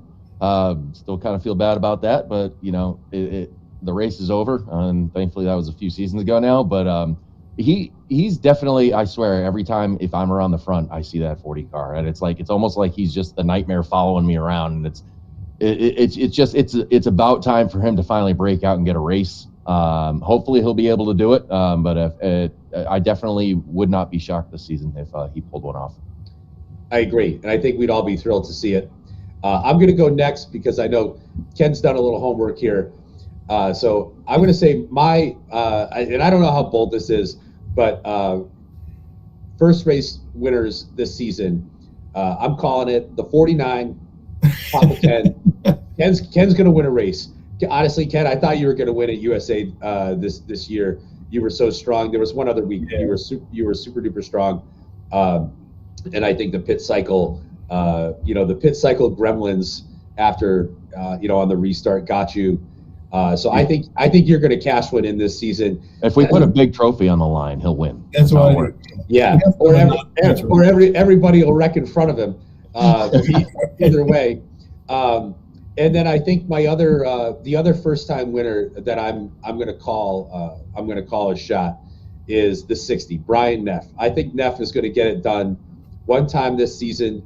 Still kind of feel bad about that, but the race is over, and thankfully that was a few seasons ago now. But he's definitely, I swear, every time if I'm around the front, I see that 40 car, and it's almost like he's just the nightmare following me around, and it's about time for him to finally break out and get a race. Hopefully he'll be able to do it, but I definitely would not be shocked this season if he pulled one off. I agree, and I think we'd all be thrilled to see it. I'm going to go next because I know Ken's done a little homework here. So I'm going to say and I don't know how bold this is, but first race winners this season, I'm calling it the 49, Papa Ken. Ken's going to win a race. Honestly, Ken, I thought you were going to win at USA this year. You were so strong. There was one other week you were super duper strong, and I think the pit cycle, the pit cycle gremlins after on the restart got you. So I think you're going to cash one in this season. If we put a big trophy on the line, he'll win. That's what I do. Yeah, or everybody will wreck in front of him. Either way, And then I think my other the other first time winner that I'm going to call a shot is the 60, Brian Neff. I think Neff is going to get it done one time this season.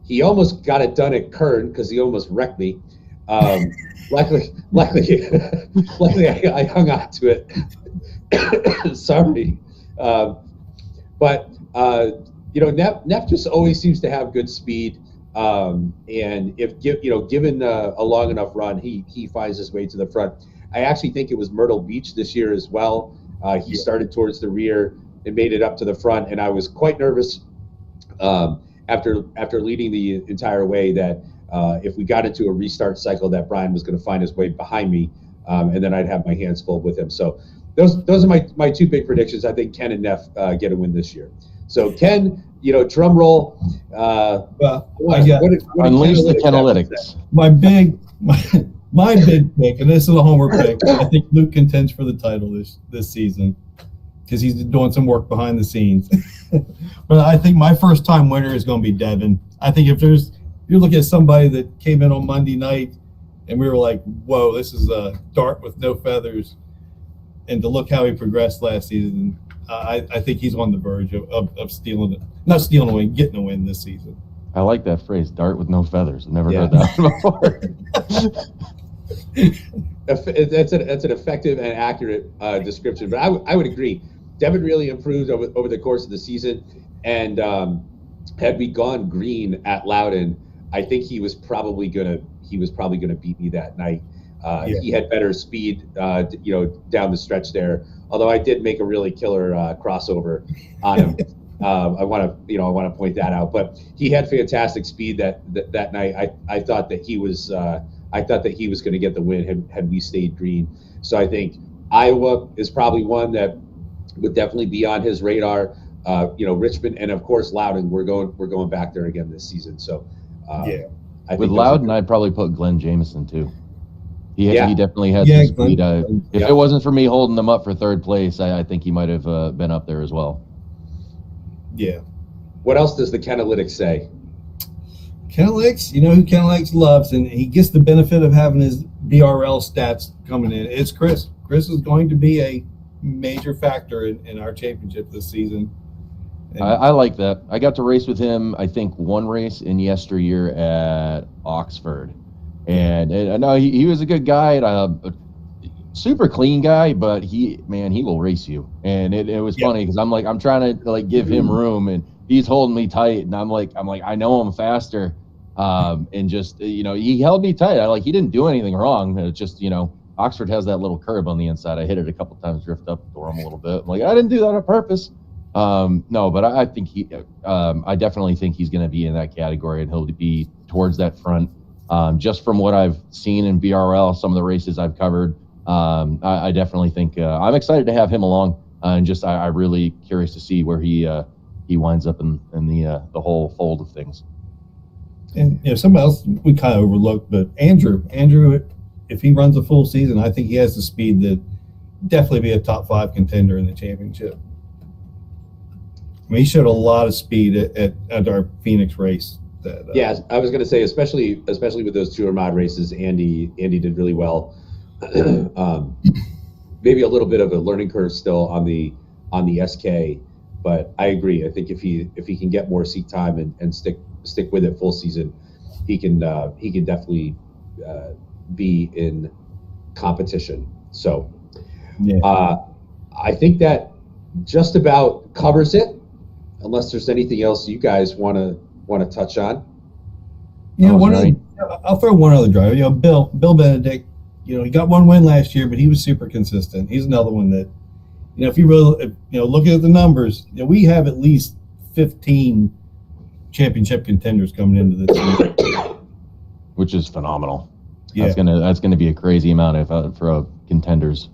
He almost got it done at Kern because he almost wrecked me. Luckily, I hung on to it. Sorry, but Neff just always seems to have good speed. And if given a long enough run, he finds his way to the front. I actually think it was Myrtle Beach this year as well. He started towards the rear and made it up to the front, and I was quite nervous after leading the entire way that if we got into a restart cycle, that Brian was going to find his way behind me, and then I'd have my hands full with him. So those are my two big predictions. I think Ken and Neff get a win this year. So Ken, drum roll. Unleash the Kanalytics. My big pick, and this is a homer pick. I think Luke contends for the title this season because he's doing some work behind the scenes. But I think my first time winner is going to be Devin. I think if you're looking at somebody that came in on Monday night and we were like, whoa, this is a dart with no feathers, and to look how he progressed last season, I think he's on the verge of stealing it. Not stealing a win, getting a win this season. I like that phrase, dart with no feathers. I've never heard that before. That's an effective and accurate description. But I would agree. Devin really improved over the course of the season. And had we gone green at Loudon, I think he was probably gonna beat me that night. He had better speed, down the stretch there. Although I did make a really killer crossover on him. I want to point that out. But he had fantastic speed that night. I thought that he was going to get the win had we stayed green. So I think Iowa is probably one that would definitely be on his radar. Richmond and of course Loudon. We're going back there again this season. So with Loudon, I'd probably put Glenn Jameson too. He definitely had some speed. If it wasn't for me holding them up for third place, I think he might have been up there as well. Yeah. What else does the Kanalytics say? Kanalytics, who Kanalytics loves, and he gets the benefit of having his BRL stats coming in. It's Chris. Chris is going to be a major factor in our championship this season. I like that. I got to race with him, I think, one race in YesterYear at Oxford. And I know he was a good guy, a super clean guy, but he will race you. And it was funny because I'm trying to give him room, and he's holding me tight, and I'm like I know I'm faster, and just he held me tight. He didn't do anything wrong. It's just Oxford has that little curb on the inside. I hit it a couple times, drift up the rim a little bit. I'm like, I didn't do that on purpose. No, but I think I definitely think he's going to be in that category, and he'll be towards that front. Just from what I've seen in BRL, some of the races I've covered, I definitely think I'm excited to have him along, and just I'm really curious to see where he winds up in the whole fold of things. And somebody else we kind of overlooked, but Andrew, if he runs a full season, I think he has the speed to definitely be a top 5 contender in the championship. I mean, he showed a lot of speed at our Phoenix race. I was going to say, especially with those 2 Armada races, Andy did really well. Maybe a little bit of a learning curve still on the SK, but I agree. I think if he can get more seat time and stick with it full season, he can definitely be in competition. So I think that just about covers it, unless there's anything else you guys want to touch on. I'll throw one other driver. Bill Benedict. He got one win last year, but he was super consistent. He's another one that, if you really, looking at the numbers, we have at least 15 championship contenders coming into this year, which is phenomenal. Yeah. That's gonna be a crazy amount for contenders.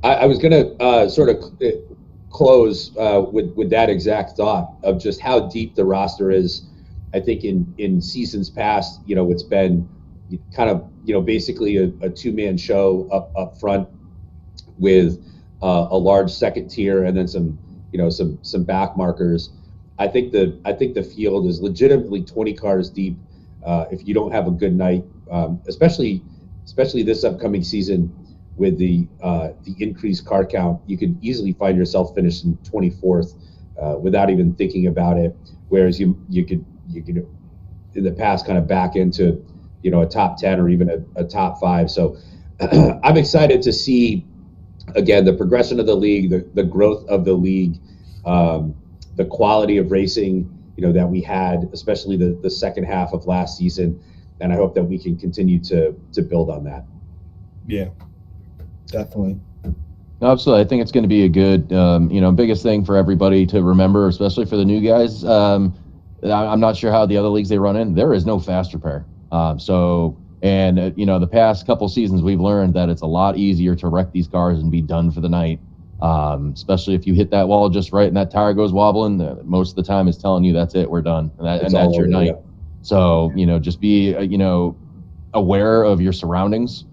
I was gonna sort of close with that exact thought of just how deep the roster is. I think in seasons past, it's been kind of basically a 2-man show up front with a large second tier and then some back markers. I think the field is legitimately 20 cars deep. if you don't have a good night, especially this upcoming season with the increased car count, you could easily find yourself finishing 24th without even thinking about it. Whereas you could in the past kind of back into a top 10 or even a top 5. So I'm excited to see again the progression of the league, the growth of the league, the quality of racing that we had, especially the second half of last season, and I hope that we can continue to build on that. Yeah, definitely. Absolutely. I think it's going to be a good, biggest thing for everybody to remember, especially for the new guys. I'm not sure how the other leagues they run in. There is no fast repair. The past couple seasons, we've learned that it's a lot easier to wreck these cars and be done for the night. Especially if you hit that wall just right and that tire goes wobbling, most of the time it's telling you that's it, we're done. And that's your night. Yeah. So, just be, aware of your surroundings,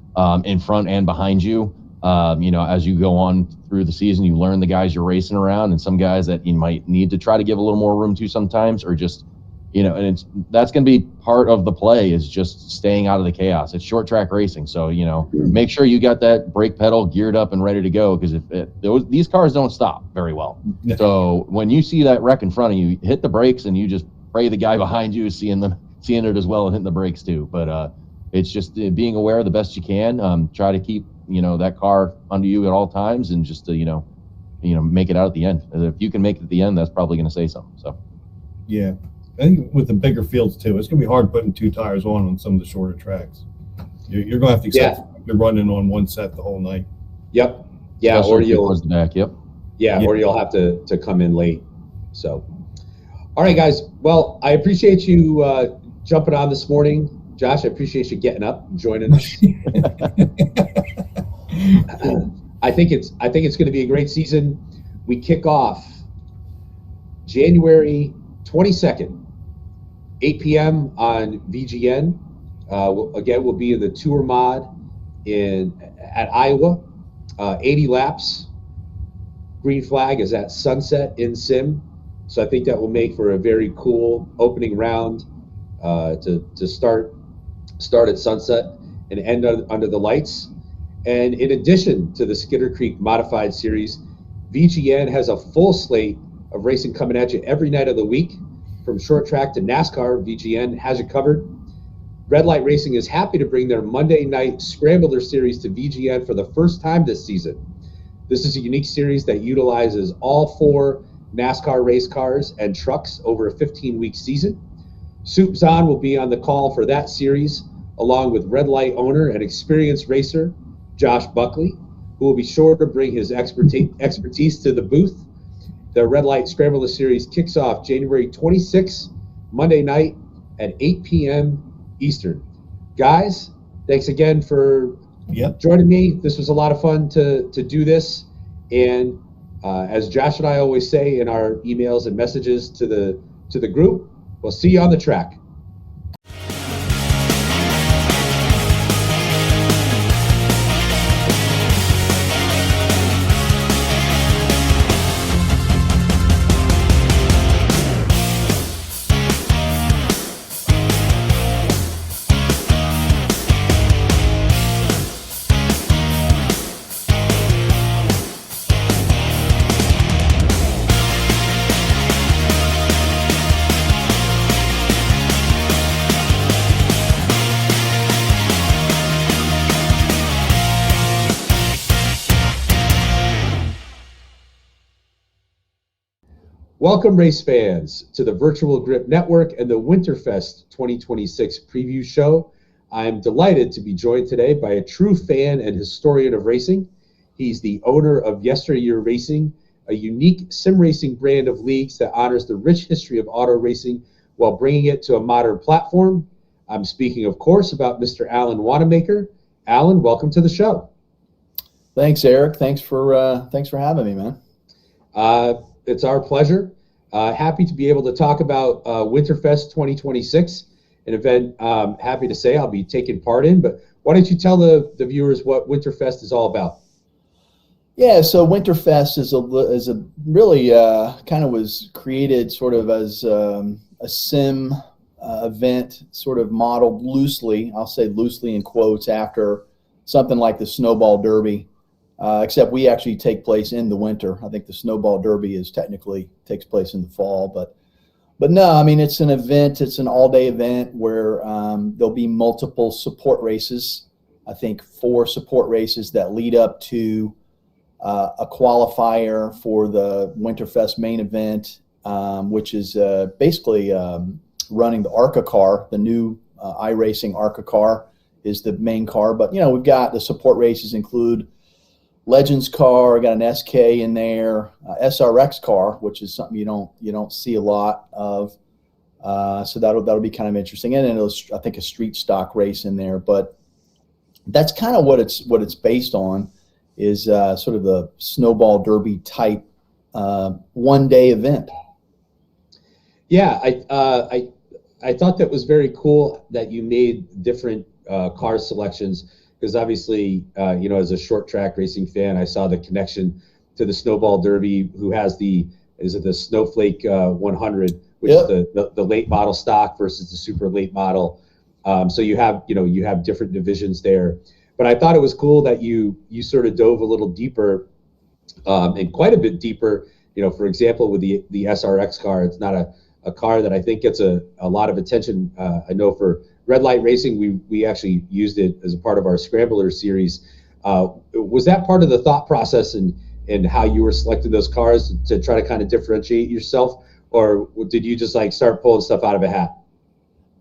in front and behind you. As you go on through the season, you learn the guys you're racing around, and some guys that you might need to try to give a little more room to sometimes, or just, and that's going to be part of the play, is just staying out of the chaos. It's short track racing. So, make sure you got that brake pedal geared up and ready to go, because these cars don't stop very well. So when you see that wreck in front of you, hit the brakes and you just pray the guy behind you is seeing it as well and hitting the brakes too. But it's just being aware the best you can. Try to keep that car under you at all times, and just to make it out at the end. If you can make it at the end, that's probably going to say something. So yeah, I think with the bigger fields too, it's going to be hard putting 2 tires on some of the shorter tracks. You're going to have to accept you're running on one set the whole night. Yep. Yeah. Especially or you'll the back. Yep. Yeah, or you'll have to come in late. So, all right, guys. Well, I appreciate you jumping on this morning. Josh, I appreciate you getting up and joining us. I think it's going to be a great season. We kick off January 22nd, 8 p.m. on VGN. We'll be in the Tour Mod at Iowa. 80 laps. Green flag is at sunset in Sim. So I think that will make for a very cool opening round to start at sunset and end under the lights. And in addition to the Skitter Creek Modified Series, VGN has a full slate of racing coming at you every night of the week. From short track to NASCAR, VGN has you covered. Red Light Racing is happy to bring their Monday night Scrambler Series to VGN for the first time this season. This is a unique series that utilizes all 4 NASCAR race cars and trucks over a 15-week season. Soup Zahn will be on the call for that series, along with Red Light owner and experienced racer Josh Buckley, who will be sure to bring his expertise to the booth. The Red Light Scrambler Series kicks off January 26th, Monday night at 8 p.m. Eastern. Guys, thanks again for joining me. This was a lot of fun to do this. And as Josh and I always say in our emails and messages to the group, we'll see you on the track. Welcome, race fans, to the Virtual Grip Network and the WinterFest 2026 preview show. I'm delighted to be joined today by a true fan and historian of racing. He's the owner of YesterYear Racing, a unique sim racing brand of leagues that honors the rich history of auto racing while bringing it to a modern platform. I'm speaking, of course, about Mr. Alan Wannamaker. Alan, welcome to the show. Thanks, Eric. Thanks for having me, man. It's our pleasure. Happy to be able to talk about WinterFest 2026, an event happy to say I'll be taking part in. But why don't you tell the viewers what WinterFest is all about? Yeah, so WinterFest is a really kind of was created sort of as a sim event sort of modeled loosely, I'll say loosely in quotes, after something like the Snowball Derby, except we actually take place in the winter. I think the Snowball Derby technically takes place in the fall, but no, I mean, it's an event. It's an all-day event where there'll be multiple support races. I think 4 support races that lead up to a qualifier for the WinterFest main event, which is basically running the ARCA car. The new iRacing ARCA car is the main car. But, we've got the support races include Legends car, got an SK in there, SRX car, which is something you don't see a lot of. So that'll be kind of interesting. And then I think a street stock race in there. But that's kind of what it's based on, is sort of the Snowball Derby type one-day event. Yeah, I thought that was very cool that you made different car selections, because obviously, as a short track racing fan, I saw the connection to the Snowball Derby, who has the Snowflake 100, which is the late model stock versus the super late model. So you have different divisions there. But I thought it was cool that you sort of dove a little deeper, and quite a bit deeper. For example, with the SRX car, it's not a car that I think gets a lot of attention. I know for Red Light Racing, we actually used it as a part of our Scrambler series. Was that part of the thought process and how you were selecting those cars to try to kind of differentiate yourself, or did you just start pulling stuff out of a hat?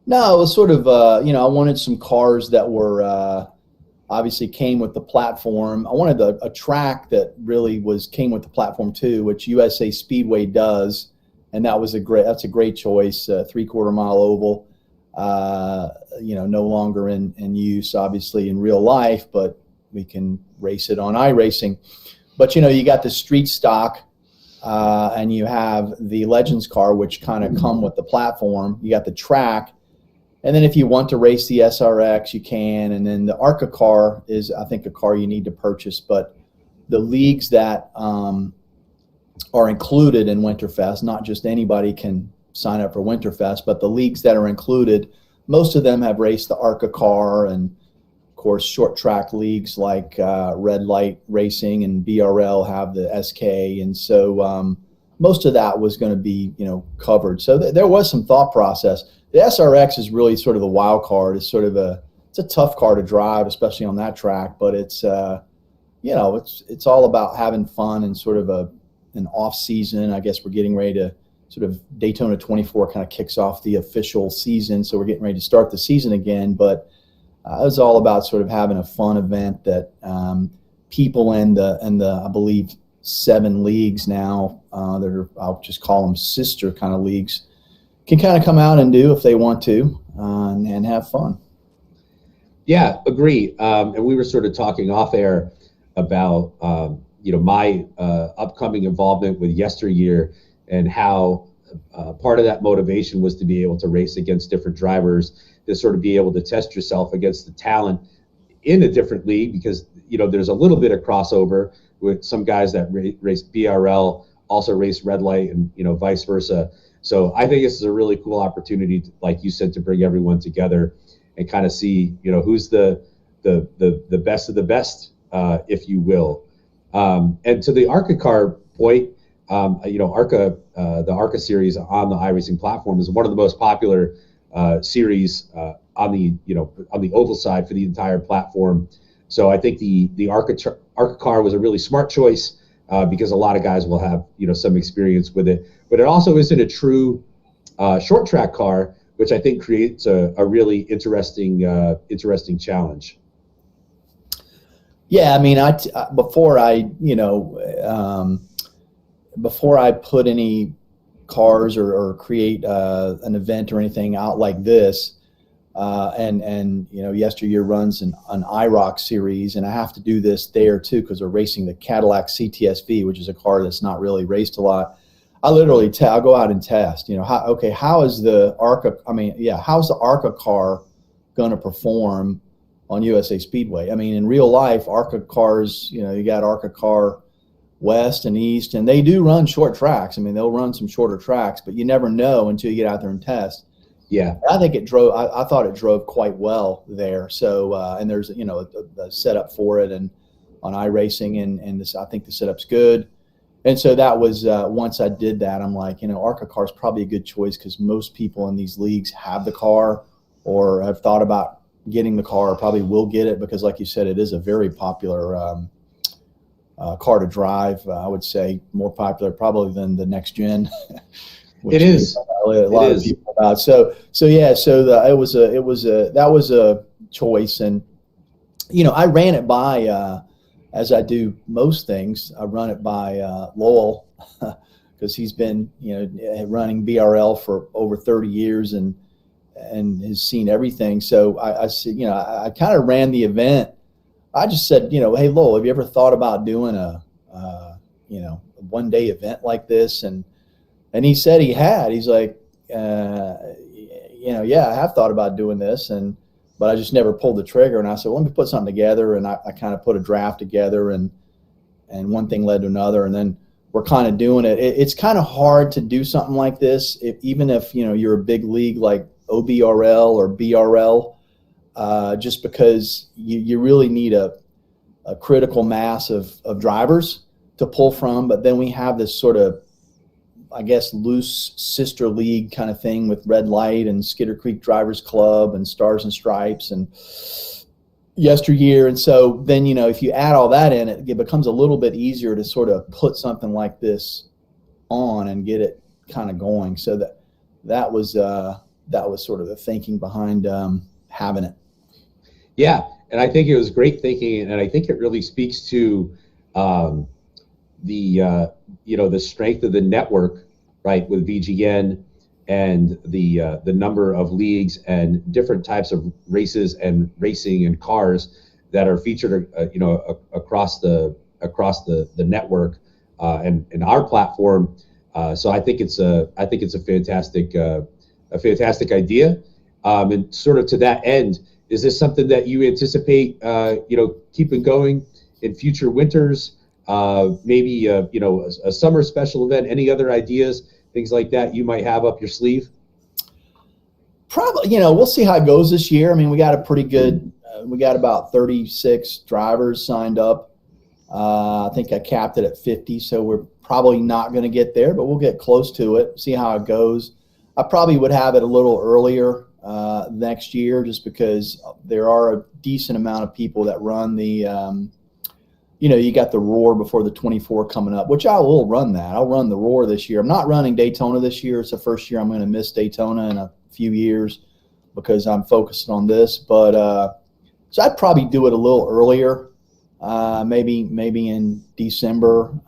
No, it was sort of I wanted some cars that were obviously came with the platform. I wanted a track that really came with the platform too, which USA Speedway does, and that's a great choice. 3/4 mile oval. No longer in use, obviously, in real life, but we can race it on iRacing. But, you got the street stock, and you have the Legends car, which kind of come with the platform. You got the track, and then if you want to race the SRX, you can. And then the ARCA car is, I think, a car you need to purchase. But the leagues that are included in WinterFest, not just anybody can sign up for WinterFest, but the leagues that are included, most of them have raced the ARCA car, and of course short track leagues like Red Light Racing and BRL have the SK, and so most of that was going to be covered. So there was some thought process. The SRX is really sort of the wild card. It's a tough car to drive, especially on that track, but it's it's all about having fun and sort of an off season. I guess we're getting ready to sort of Daytona 24 kind of kicks off the official season, so we're getting ready to start the season again. But it was all about sort of having a fun event that people in the I believe 7 leagues now that are, I'll just call them sister kind of leagues, can kind of come out and do if they want to and have fun. Yeah, agree. And we were sort of talking off air about my upcoming involvement with YesterYear, and how part of that motivation was to be able to race against different drivers, to sort of be able to test yourself against the talent in a different league, because there's a little bit of crossover with some guys that race BRL also race Red Light, and vice versa. So I think this is a really cool opportunity, like you said, to bring everyone together and kind of see who's the best of the best, if you will. And to the ARCA car point, ARCA, the ARCA series on the iRacing platform is one of the most popular series on the oval side for the entire platform. So I think the ARCA car was a really smart choice, because a lot of guys will have some experience with it. But it also isn't a true short track car, which I think creates a really interesting challenge. Yeah, I mean, before I put any cars or create an event or anything out like this, and YesterYear runs an IROC series, and I have to do this there too because we're racing the Cadillac CTSV, which is a car that's not really raced a lot. I literally I'll go out and test. How's the ARCA car going to perform on USA Speedway? I mean, in real life, ARCA cars, you got ARCA car West and East, and they do run short tracks. I mean, they'll run some shorter tracks, but you never know until you get out there and test. Yeah. I think it drove. I thought it drove quite well there. So and there's the setup for it and on iRacing and this. I think the setup's good. And so that was once I did that, I'm like, ARCA car is probably a good choice because most people in these leagues have the car or have thought about getting the car or probably will get it because, like you said, it is a very popular car to drive. I would say more popular probably than the next gen. It is. A lot of people about. So that was a choice, and I ran it by. As I do most things, I run it by Lowell because he's been, running BRL for over 30 years and has seen everything. So I said, I kind of ran the event. I just said, hey Lowell, have you ever thought about doing a 1-day event like this? And he said he had. He's like, yeah, I have thought about doing this, but I just never pulled the trigger. And I said, well, let me put something together. And I kind of put a draft together and one thing led to another. And then we're kind of doing it. It's kind of hard to do something like this. Even if, you're a big league like OBRL or BRL, just because you really need a critical mass of drivers to pull from. But then we have this sort of, I guess, loose sister league kind of thing with Red Light and Skitter Creek Drivers Club and Stars and Stripes and YesterYear. And so then, if you add all that in, it becomes a little bit easier to sort of put something like this on and get it kind of going. So that was sort of the thinking behind having it. Yeah. And I think it was great thinking. And I think it really speaks to the strength of the network, right, with VGN and the number of leagues and different types of races and racing and cars that are featured, across the network and our platform. So I think it's a fantastic idea. And sort of to that end, is this something that you anticipate, keeping going in future winters? Maybe a summer special event, any other ideas, things like that you might have up your sleeve? Probably, we'll see how it goes this year. I mean, we got a pretty good, we got about 36 drivers signed up. I think I capped it at 50, so we're probably not going to get there, but we'll get close to it, see how it goes. I probably would have it a little earlier next year just because there are a decent amount of people that run the you got the Roar before the 24 coming up, which I will run that. I'll run the Roar this year. I'm not running Daytona this year. It's the first year I'm going to miss Daytona in a few years because I'm focused on this. But so I'd probably do it a little earlier, maybe in December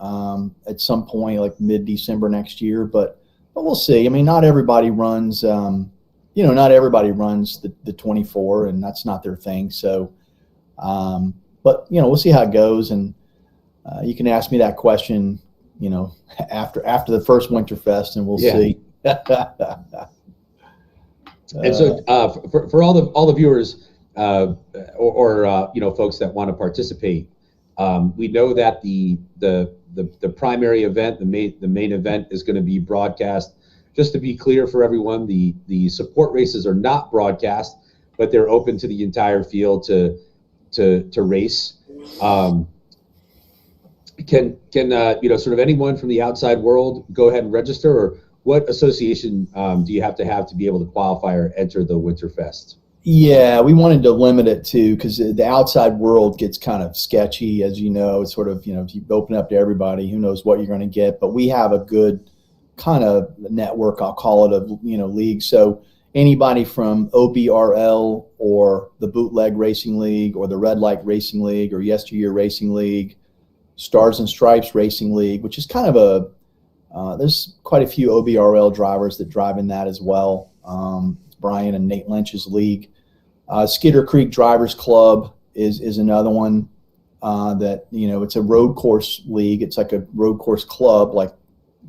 at some point, like mid-December next year. But we'll see. I mean, not everybody runs, not everybody runs the 24, and that's not their thing. So, but we'll see how it goes, and you can ask me that question, after the first WinterFest, and we'll see. And so, for all the viewers, or folks that want to participate, we know that the primary event, the main event, is going to be broadcast. Just to be clear for everyone, the support races are not broadcast, but they're open to the entire field to race. Can sort of anyone from the outside world go ahead and register, or what association do you have to be able to qualify or enter the WinterFest? Yeah, we wanted to limit it to, because the outside world gets kind of sketchy, as you know. It's sort of, if you open up to everybody, who knows what you're going to get. But we have a good kind of network, I'll call it, of league. So anybody from OBRL or the Bootleg Racing League or the Red Light Racing League or YesterYear Racing League, Stars and Stripes Racing League, which is kind of there's quite a few OBRL drivers that drive in that as well. Brian and Nate Lynch's league. Skitter Creek Drivers Club is another one that, it's a road course league. It's like a road course club, like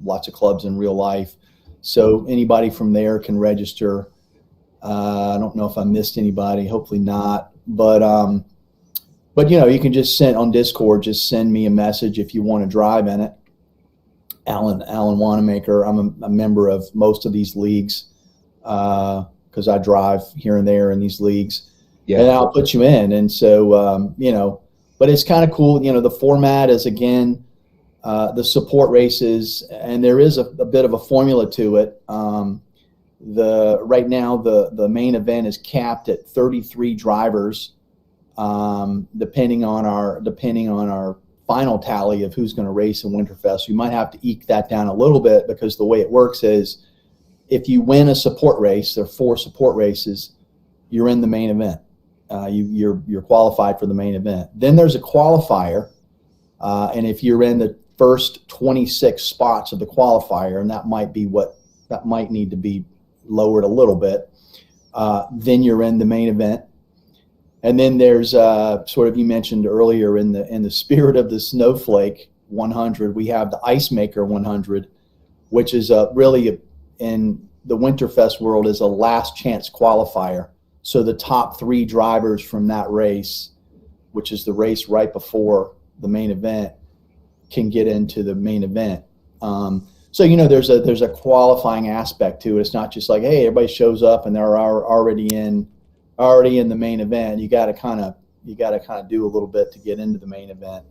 lots of clubs in real life. So anybody from there can register. I don't know if I missed anybody. Hopefully not. But you can just send on Discord, just send me a message if you want to drive in it. Alan Wannamaker. I'm a member of most of these leagues. because I drive here and there in these leagues, Yeah. and I'll put you in. And so, but it's kind of cool. The format is, again, the support races, and there is a bit of a formula to it. Right now the main event is capped at 33 drivers, depending on our final tally of who's going to race in WinterFest. You might have to eke that down a little bit, because the way it works is, if you win a support race, there are 4 support races, you're in the main event. You're qualified for the main event. Then there's a qualifier, and if you're in the first 26 spots of the qualifier, and that might need to be lowered a little bit, then you're in the main event. And then there's sort of, you mentioned earlier, in the spirit of the Snowflake 100, we have the IceMaker 100, which is really, in the WinterFest world, is a last chance qualifier. So the top 3 drivers from that race, which is the race right before the main event, can get into the main event. So there's a qualifying aspect to it. It's not just like, hey, everybody shows up and they're already in the main event. You got to kind of do a little bit to get into the main event.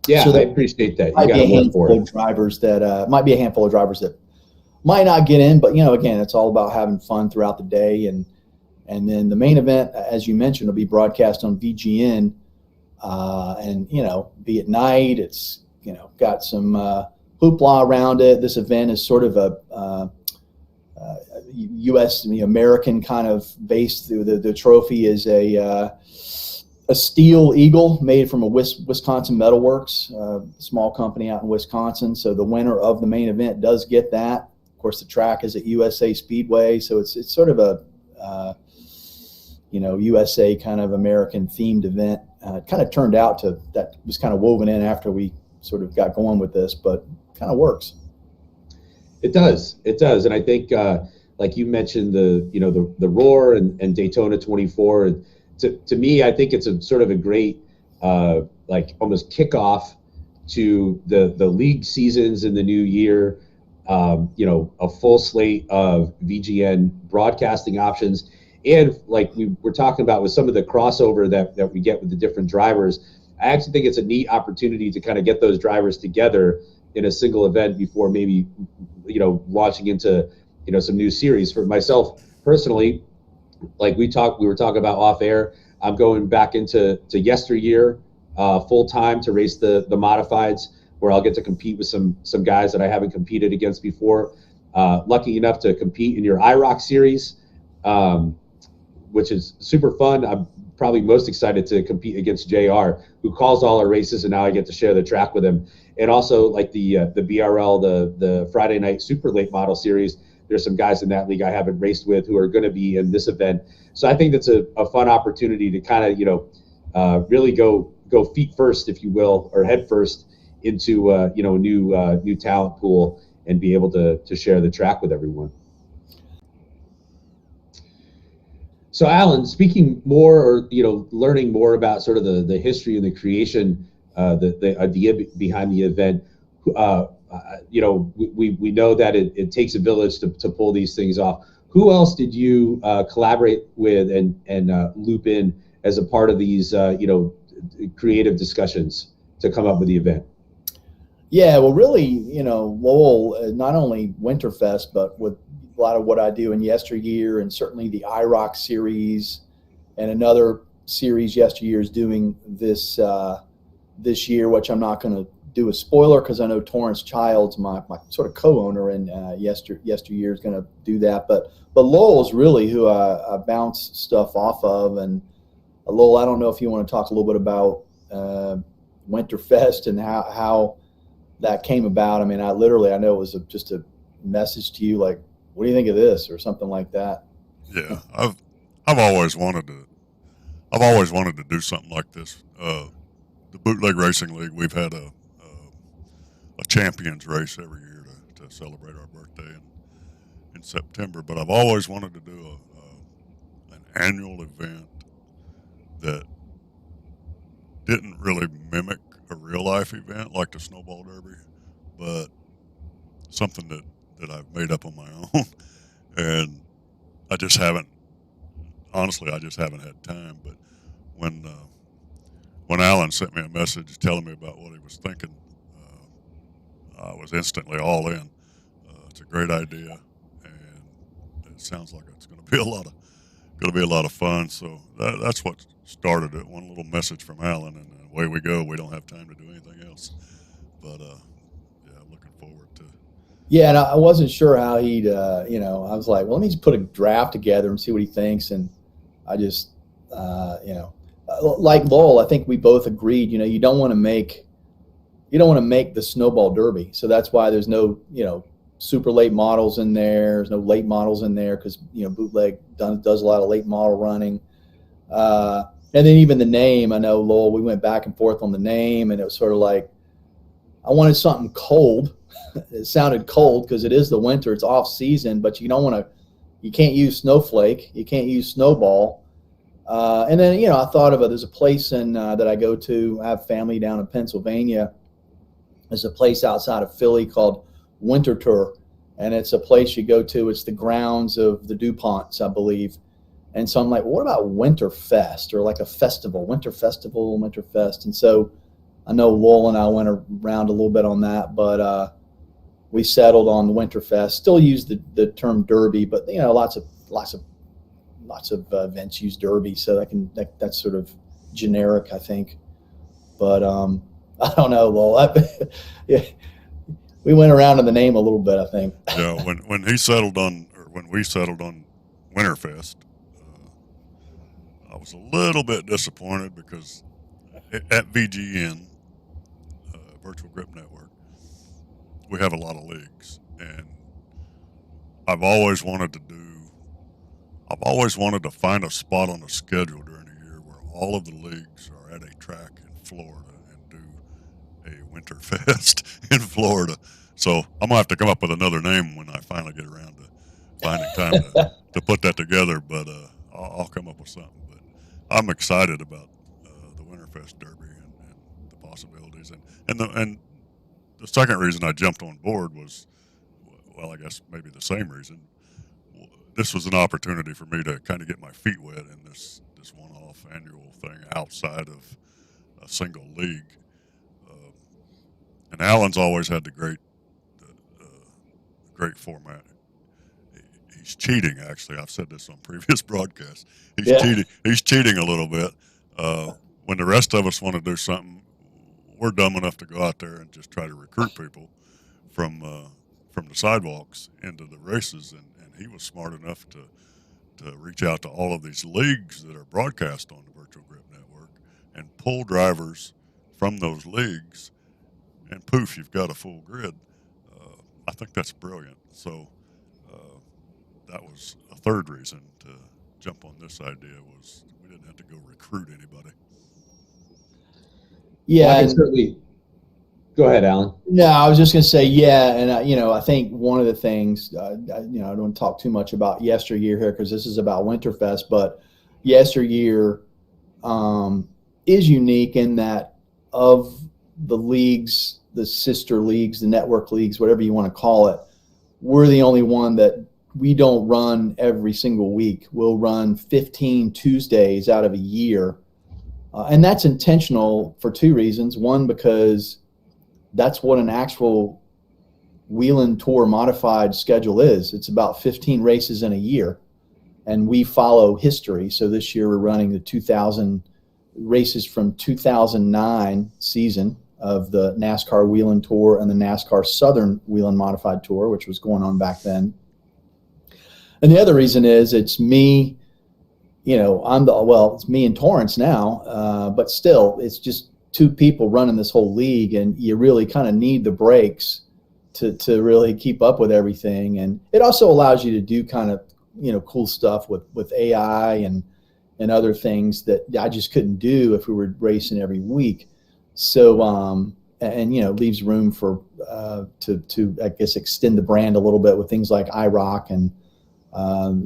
Yeah, so I appreciate that. You might got be to work for it. Might be a handful of drivers that might not get in, but again, it's all about having fun throughout the day, and then the main event, as you mentioned, will be broadcast on VGN, and be at night. It's got some hoopla around it. This event is sort of a U.S. American kind of base. The trophy is a steel eagle made from a Wisconsin Metalworks, small company out in Wisconsin. So the winner of the main event does get that. Of course, the track is at USA Speedway, so it's sort of a USA kind of American themed event. It kind of turned out to, that was kind of woven in after we sort of got going with this, but kind of works. It does, and I think like you mentioned, the Roar and Daytona 24. To me, I think it's a sort of a great like almost kickoff to the league seasons in the new year. A full slate of VGN broadcasting options, and like we were talking about with some of the crossover that we get with the different drivers. I actually think it's a neat opportunity to kind of get those drivers together in a single event before maybe launching into some new series. For myself personally, like we were talking about off air, I'm going back into YesterYear full time to race the modifieds, where I'll get to compete with some guys that I haven't competed against before. Lucky enough to compete in your iRock series, which is super fun. I'm probably most excited to compete against JR, who calls all our races, and now I get to share the track with him. And also like the BRL, the Friday Night Super Late Model Series, there's some guys in that league I haven't raced with who are going to be in this event. So I think that's a fun opportunity to kind of really go feet first, if you will, or head first into a new talent pool, and be able to share the track with everyone. So Alan, speaking more, or learning more about sort of the history and the creation, the idea behind the event. We know that it takes a village to pull these things off. Who else did you collaborate with and loop in as a part of these creative discussions to come up with the event? Yeah, well, really, Lowell, not only WinterFest, but with a lot of what I do in YesterYear, and certainly the iRock series, and another series YesterYear is doing this year, which I'm not going to do a spoiler, because I know Torrance Childs, my sort of co-owner in YesterYear, is going to do that. But Lowell's really who I bounce stuff off of. And Lowell, I don't know if you want to talk a little bit about WinterFest and how that came about. I mean, I know it was just a message to you, like, what do you think of this, or something like that? Yeah, I've always wanted to do something like this. The Bootleg Racing League, we've had a champions race every year to celebrate our birthday in September. But I've always wanted to do an annual event that didn't really mimic a real life event like the Snowball Derby, but something that I've made up on my own. And I just haven't. Honestly, I just haven't had time. But when Alan sent me a message telling me about what he was thinking, I was instantly all in. It's a great idea, and it sounds like it's going to be a lot of fun. So that's what started it. One little message from Alan, and away we go. We don't have time to do anything else. But yeah, looking forward to. Yeah, and I wasn't sure how he'd, I was like, well, let me just put a draft together and see what he thinks. And I just, like Lowell, I think we both agreed, you don't want to make the snowball derby. So that's why there's no, super late models in there. There's no late models in there because, Bootleg does a lot of late model running. And then even the name, I know, Lowell, we went back and forth on the name, and it was sort of like, I wanted something cold. It sounded cold because it is the winter, it's off season, but you can't use snowflake, you can't use snowball. And then, I thought of there's a place that I go to, I have family down in Pennsylvania. There's a place outside of Philly called Winter Tour, and it's a place you go to. It's the grounds of the DuPonts, I believe. And so I'm like, well, what about WinterFest, or like a festival, WinterFest. And so I know Lowell and I went around a little bit on that, but we settled on the WinterFest. Still use the term derby, but lots of events use derby, so that's sort of generic, I think. But I don't know, Lowell. Yeah, we went around in the name a little bit, I think. Yeah, when we settled on WinterFest, I was a little bit disappointed because at VGN, Virtual Grip Network, we have a lot of leagues, and I've always wanted to find a spot on the schedule during the year where all of the leagues are at a track in Florida and do a WinterFest in Florida. So I'm gonna have to come up with another name when I finally get around to finding time to put that together. But I'll come up with something. But I'm excited about the WinterFest Derby and the possibilities. And the second reason I jumped on board was, well, I guess maybe the same reason. This was an opportunity for me to kind of get my feet wet in this one-off annual thing outside of a single league. And Alan's always had the great format. He's cheating, actually. I've said this on previous broadcasts. He's cheating a little bit. When the rest of us want to do something, we're dumb enough to go out there and just try to recruit people from the sidewalks into the races. And he was smart enough to reach out to all of these leagues that are broadcast on the Virtual Grip Network and pull drivers from those leagues, and poof, you've got a full grid. I think that's brilliant. So that was a third reason to jump on this idea, was we didn't have to go recruit anybody. Yeah, well, I can certainly. Go ahead, Alan. No, I was just going to say, yeah, and I think one of the things, I don't want to talk too much about YesterYear here because this is about WinterFest, but YesterYear is unique in that of the leagues, the sister leagues, the network leagues, whatever you want to call it, we're the only one that we don't run every single week. We'll run 15 Tuesdays out of a year, and that's intentional for two reasons. One, because that's what an actual Whelen Tour modified schedule is. It's about 15 races in a year, and we follow history. So this year we're running the 2000 races from 2009 season of the NASCAR Whelen Tour and the NASCAR Southern Whelen Modified Tour, which was going on back then. And the other reason is it's me, it's me and Torrance now, but still it's just two people running this whole league, and you really kind of need the breaks to really keep up with everything. And it also allows you to do kind of, cool stuff with AI and other things that I just couldn't do if we were racing every week. So, leaves room for, to I guess, extend the brand a little bit with things like iRock and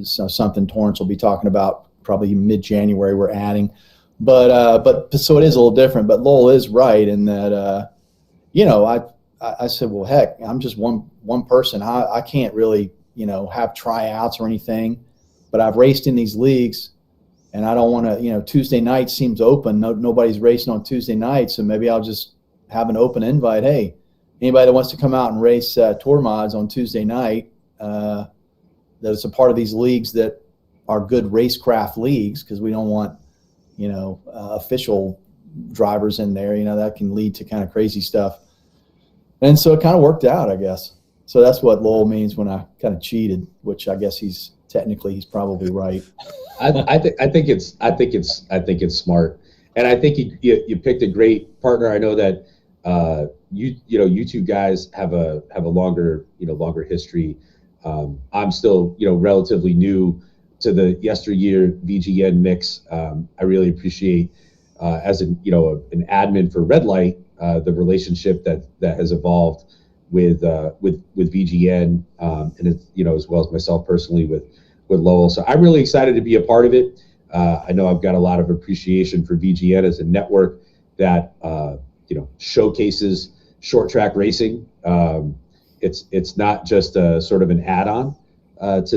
so something Torrance will be talking about probably mid-January we're adding. But so it is a little different, but Lowell is right in that, I said, well, heck, I'm just one person. I can't really, have tryouts or anything, but but I've raced in these leagues, and I don't want to, Tuesday night seems open. Nobody's racing on Tuesday night, so maybe I'll just have an open invite. Hey, anybody that wants to come out and race tour mods on Tuesday night, that is a part of these leagues that are good racecraft leagues, because we don't want, official drivers in there, that can lead to kind of crazy stuff. And so it kind of worked out, I guess. So that's what Lowell means when I kind of cheated, which I guess he's probably right. I think it's smart, and I think you picked a great partner. I know that you two guys have a longer history. I'm still relatively new to the YesterYear VGN mix. I really appreciate as an admin for Red Light, the relationship that has evolved with VGN, and it's as well as myself personally with Lowell. So I'm really excited to be a part of it. I know I've got a lot of appreciation for VGN as a network that showcases short track racing. It's not just a sort of an add-on to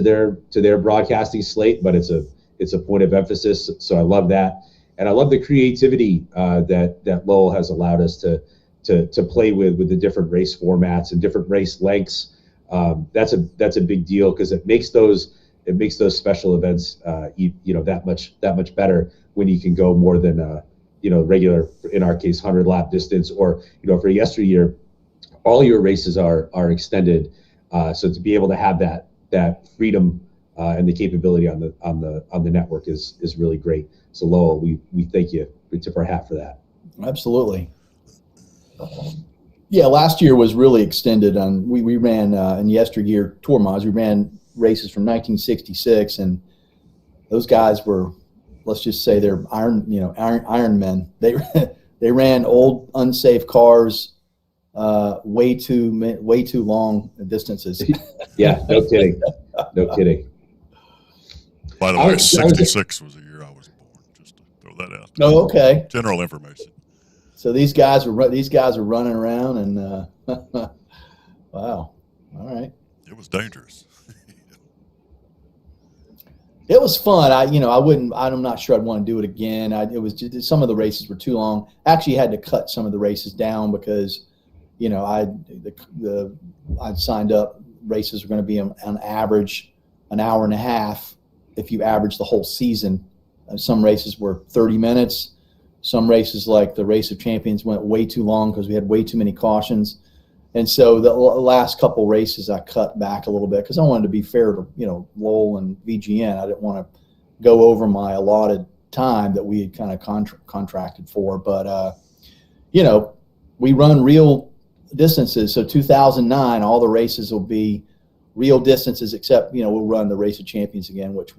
their broadcasting slate, but it's a point of emphasis. So I love that, and I love the creativity that Lowell has allowed us to play with the different race formats and different race lengths. That's a big deal, because it makes those special events that much better when you can go more than regular, in our case, 100 lap distance, or for YesterYear, all your races are extended. So to be able to have that freedom and the capability on the network is really great. So Lowell, we thank you. We tip our hat for that. Absolutely. Yeah, last year was really extended. We ran in YesterYear tour mods. We ran races from 1966, and those guys were, let's just say, they're Iron men. They ran old unsafe cars way too long distances. Yeah, no kidding. By the way, 66 was the year I was born. Just to throw that out there. Oh, okay. General information. So these guys were running around, and wow, all right. It was dangerous. It was fun. I'm not sure I'd want to do it again. It was just, some of the races were too long. Actually had to cut some of the races down because, I'd signed up. Races were going to be on average an hour and a half if you average the whole season. Some races were 30 minutes. Some races, like the Race of Champions, went way too long because we had way too many cautions. And so the last couple races I cut back a little bit because I wanted to be fair to Lowell and VGN. I didn't want to go over my allotted time that we had kind of contracted for. But we run real distances. So 2009, all the races will be real distances, except we'll run the Race of Champions again, which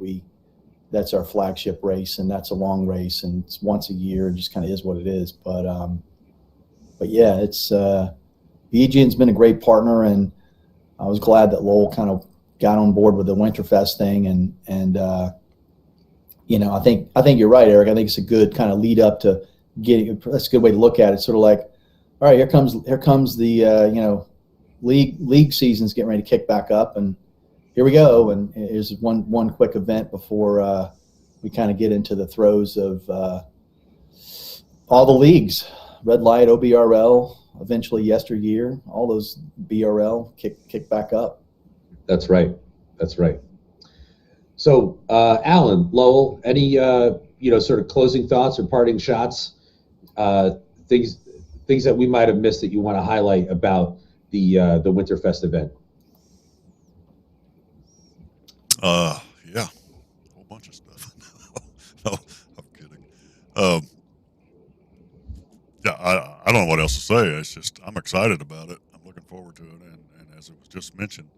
that's our flagship race, and that's a long race, and it's once a year. It just kind of is what it is. But yeah, it's. VGN's been a great partner, and I was glad that Lowell kind of got on board with the WinterFest thing, and I think you're right, Eric. I think it's a good kind of lead up to getting. That's a good way to look at it. Sort of like, all right, here comes the league season's getting ready to kick back up, and here we go. And here's one quick event before we kind of get into the throes of all the leagues, Red Light, OBRL. Eventually YesterYear, all those BRL kick back up. That's right. So, Alan, Lowell, any sort of closing thoughts or parting shots, things that we might have missed that you want to highlight about the WinterFest event? Yeah, a whole bunch of stuff. No, I'm kidding. Yeah, I don't know what else to say. It's just I'm excited about it. I'm looking forward to it, and as it was just mentioned,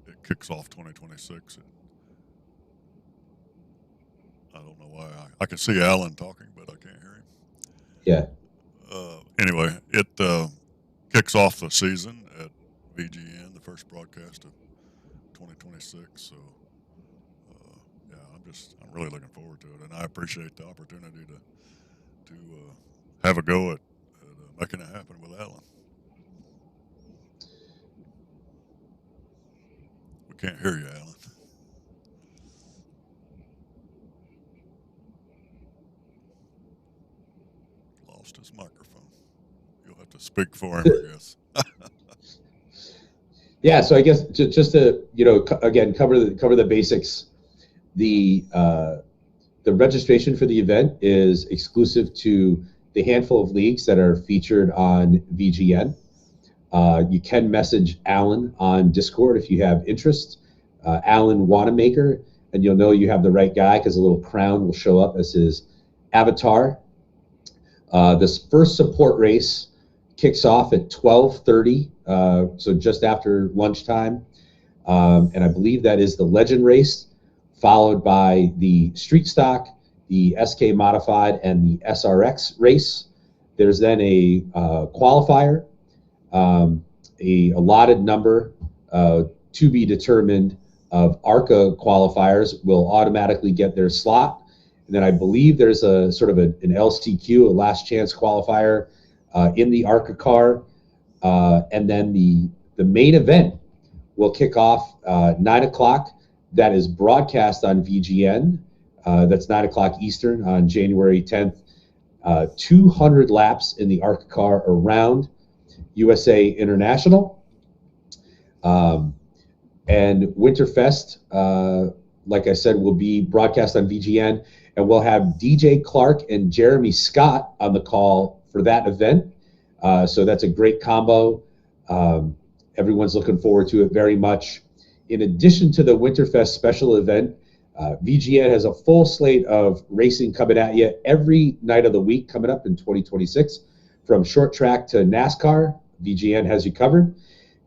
it kicks off 2026. And I don't know why I can see Alan talking, but I can't hear him. Yeah. Anyway, it kicks off the season at VGN, the first broadcast of 2026. So yeah, I'm really looking forward to it, and I appreciate the opportunity to have a go at making it happen with Alan. We can't hear you, Alan. speak for him, I guess. Yeah, so I guess just to again cover the basics. The registration for the event is exclusive to the handful of leagues that are featured on VGN. You can message Alan on Discord if you have interest. Alan Wannamaker, and you'll know you have the right guy because a little crown will show up as his avatar. This first support race kicks off at 12:30, so just after lunchtime, and I believe that is the Legend race, followed by the Street Stock, the SK Modified, and the SRX race. There's then a qualifier, a allotted number to be determined of ARCA qualifiers will automatically get their slot. And then I believe there's a sort of an LCQ, a last chance qualifier in the ARCA car. And then the main event will kick off 9 o'clock. That is broadcast on VGN. That's 9 o'clock Eastern on January 10th. 200 laps in the ARCA car around USA International. And WinterFest, like I said, will be broadcast on VGN, and we'll have DJ Clark and Jeremy Scott on the call for that event. So that's a great combo. Everyone's looking forward to it very much. In addition to the WinterFest special event, VGN has a full slate of racing coming at you every night of the week coming up in 2026. From short track to NASCAR, VGN has you covered.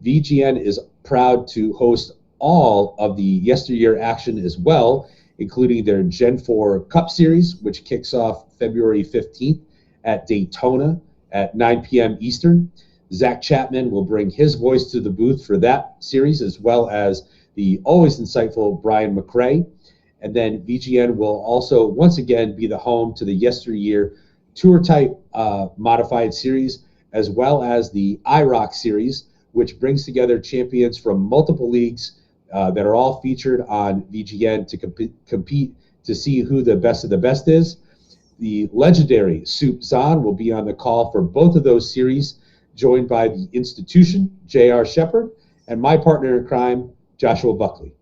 VGN is proud to host all of the YesterYear action as well, including their Gen 4 Cup Series, which kicks off February 15th at Daytona at 9 p.m. Eastern. Zach Chapman will bring his voice to the booth for that series, as well as the always insightful Brian McRae. And then VGN will also once again be the home to the YesterYear Tour Type Modified Series, as well as the iRock Series, which brings together champions from multiple leagues that are all featured on VGN to compete to see who the best of the best is. The legendary Soup Zahn will be on the call for both of those series, joined by the institution, J.R. Shepard, and my partner in crime, Joshua Buckley.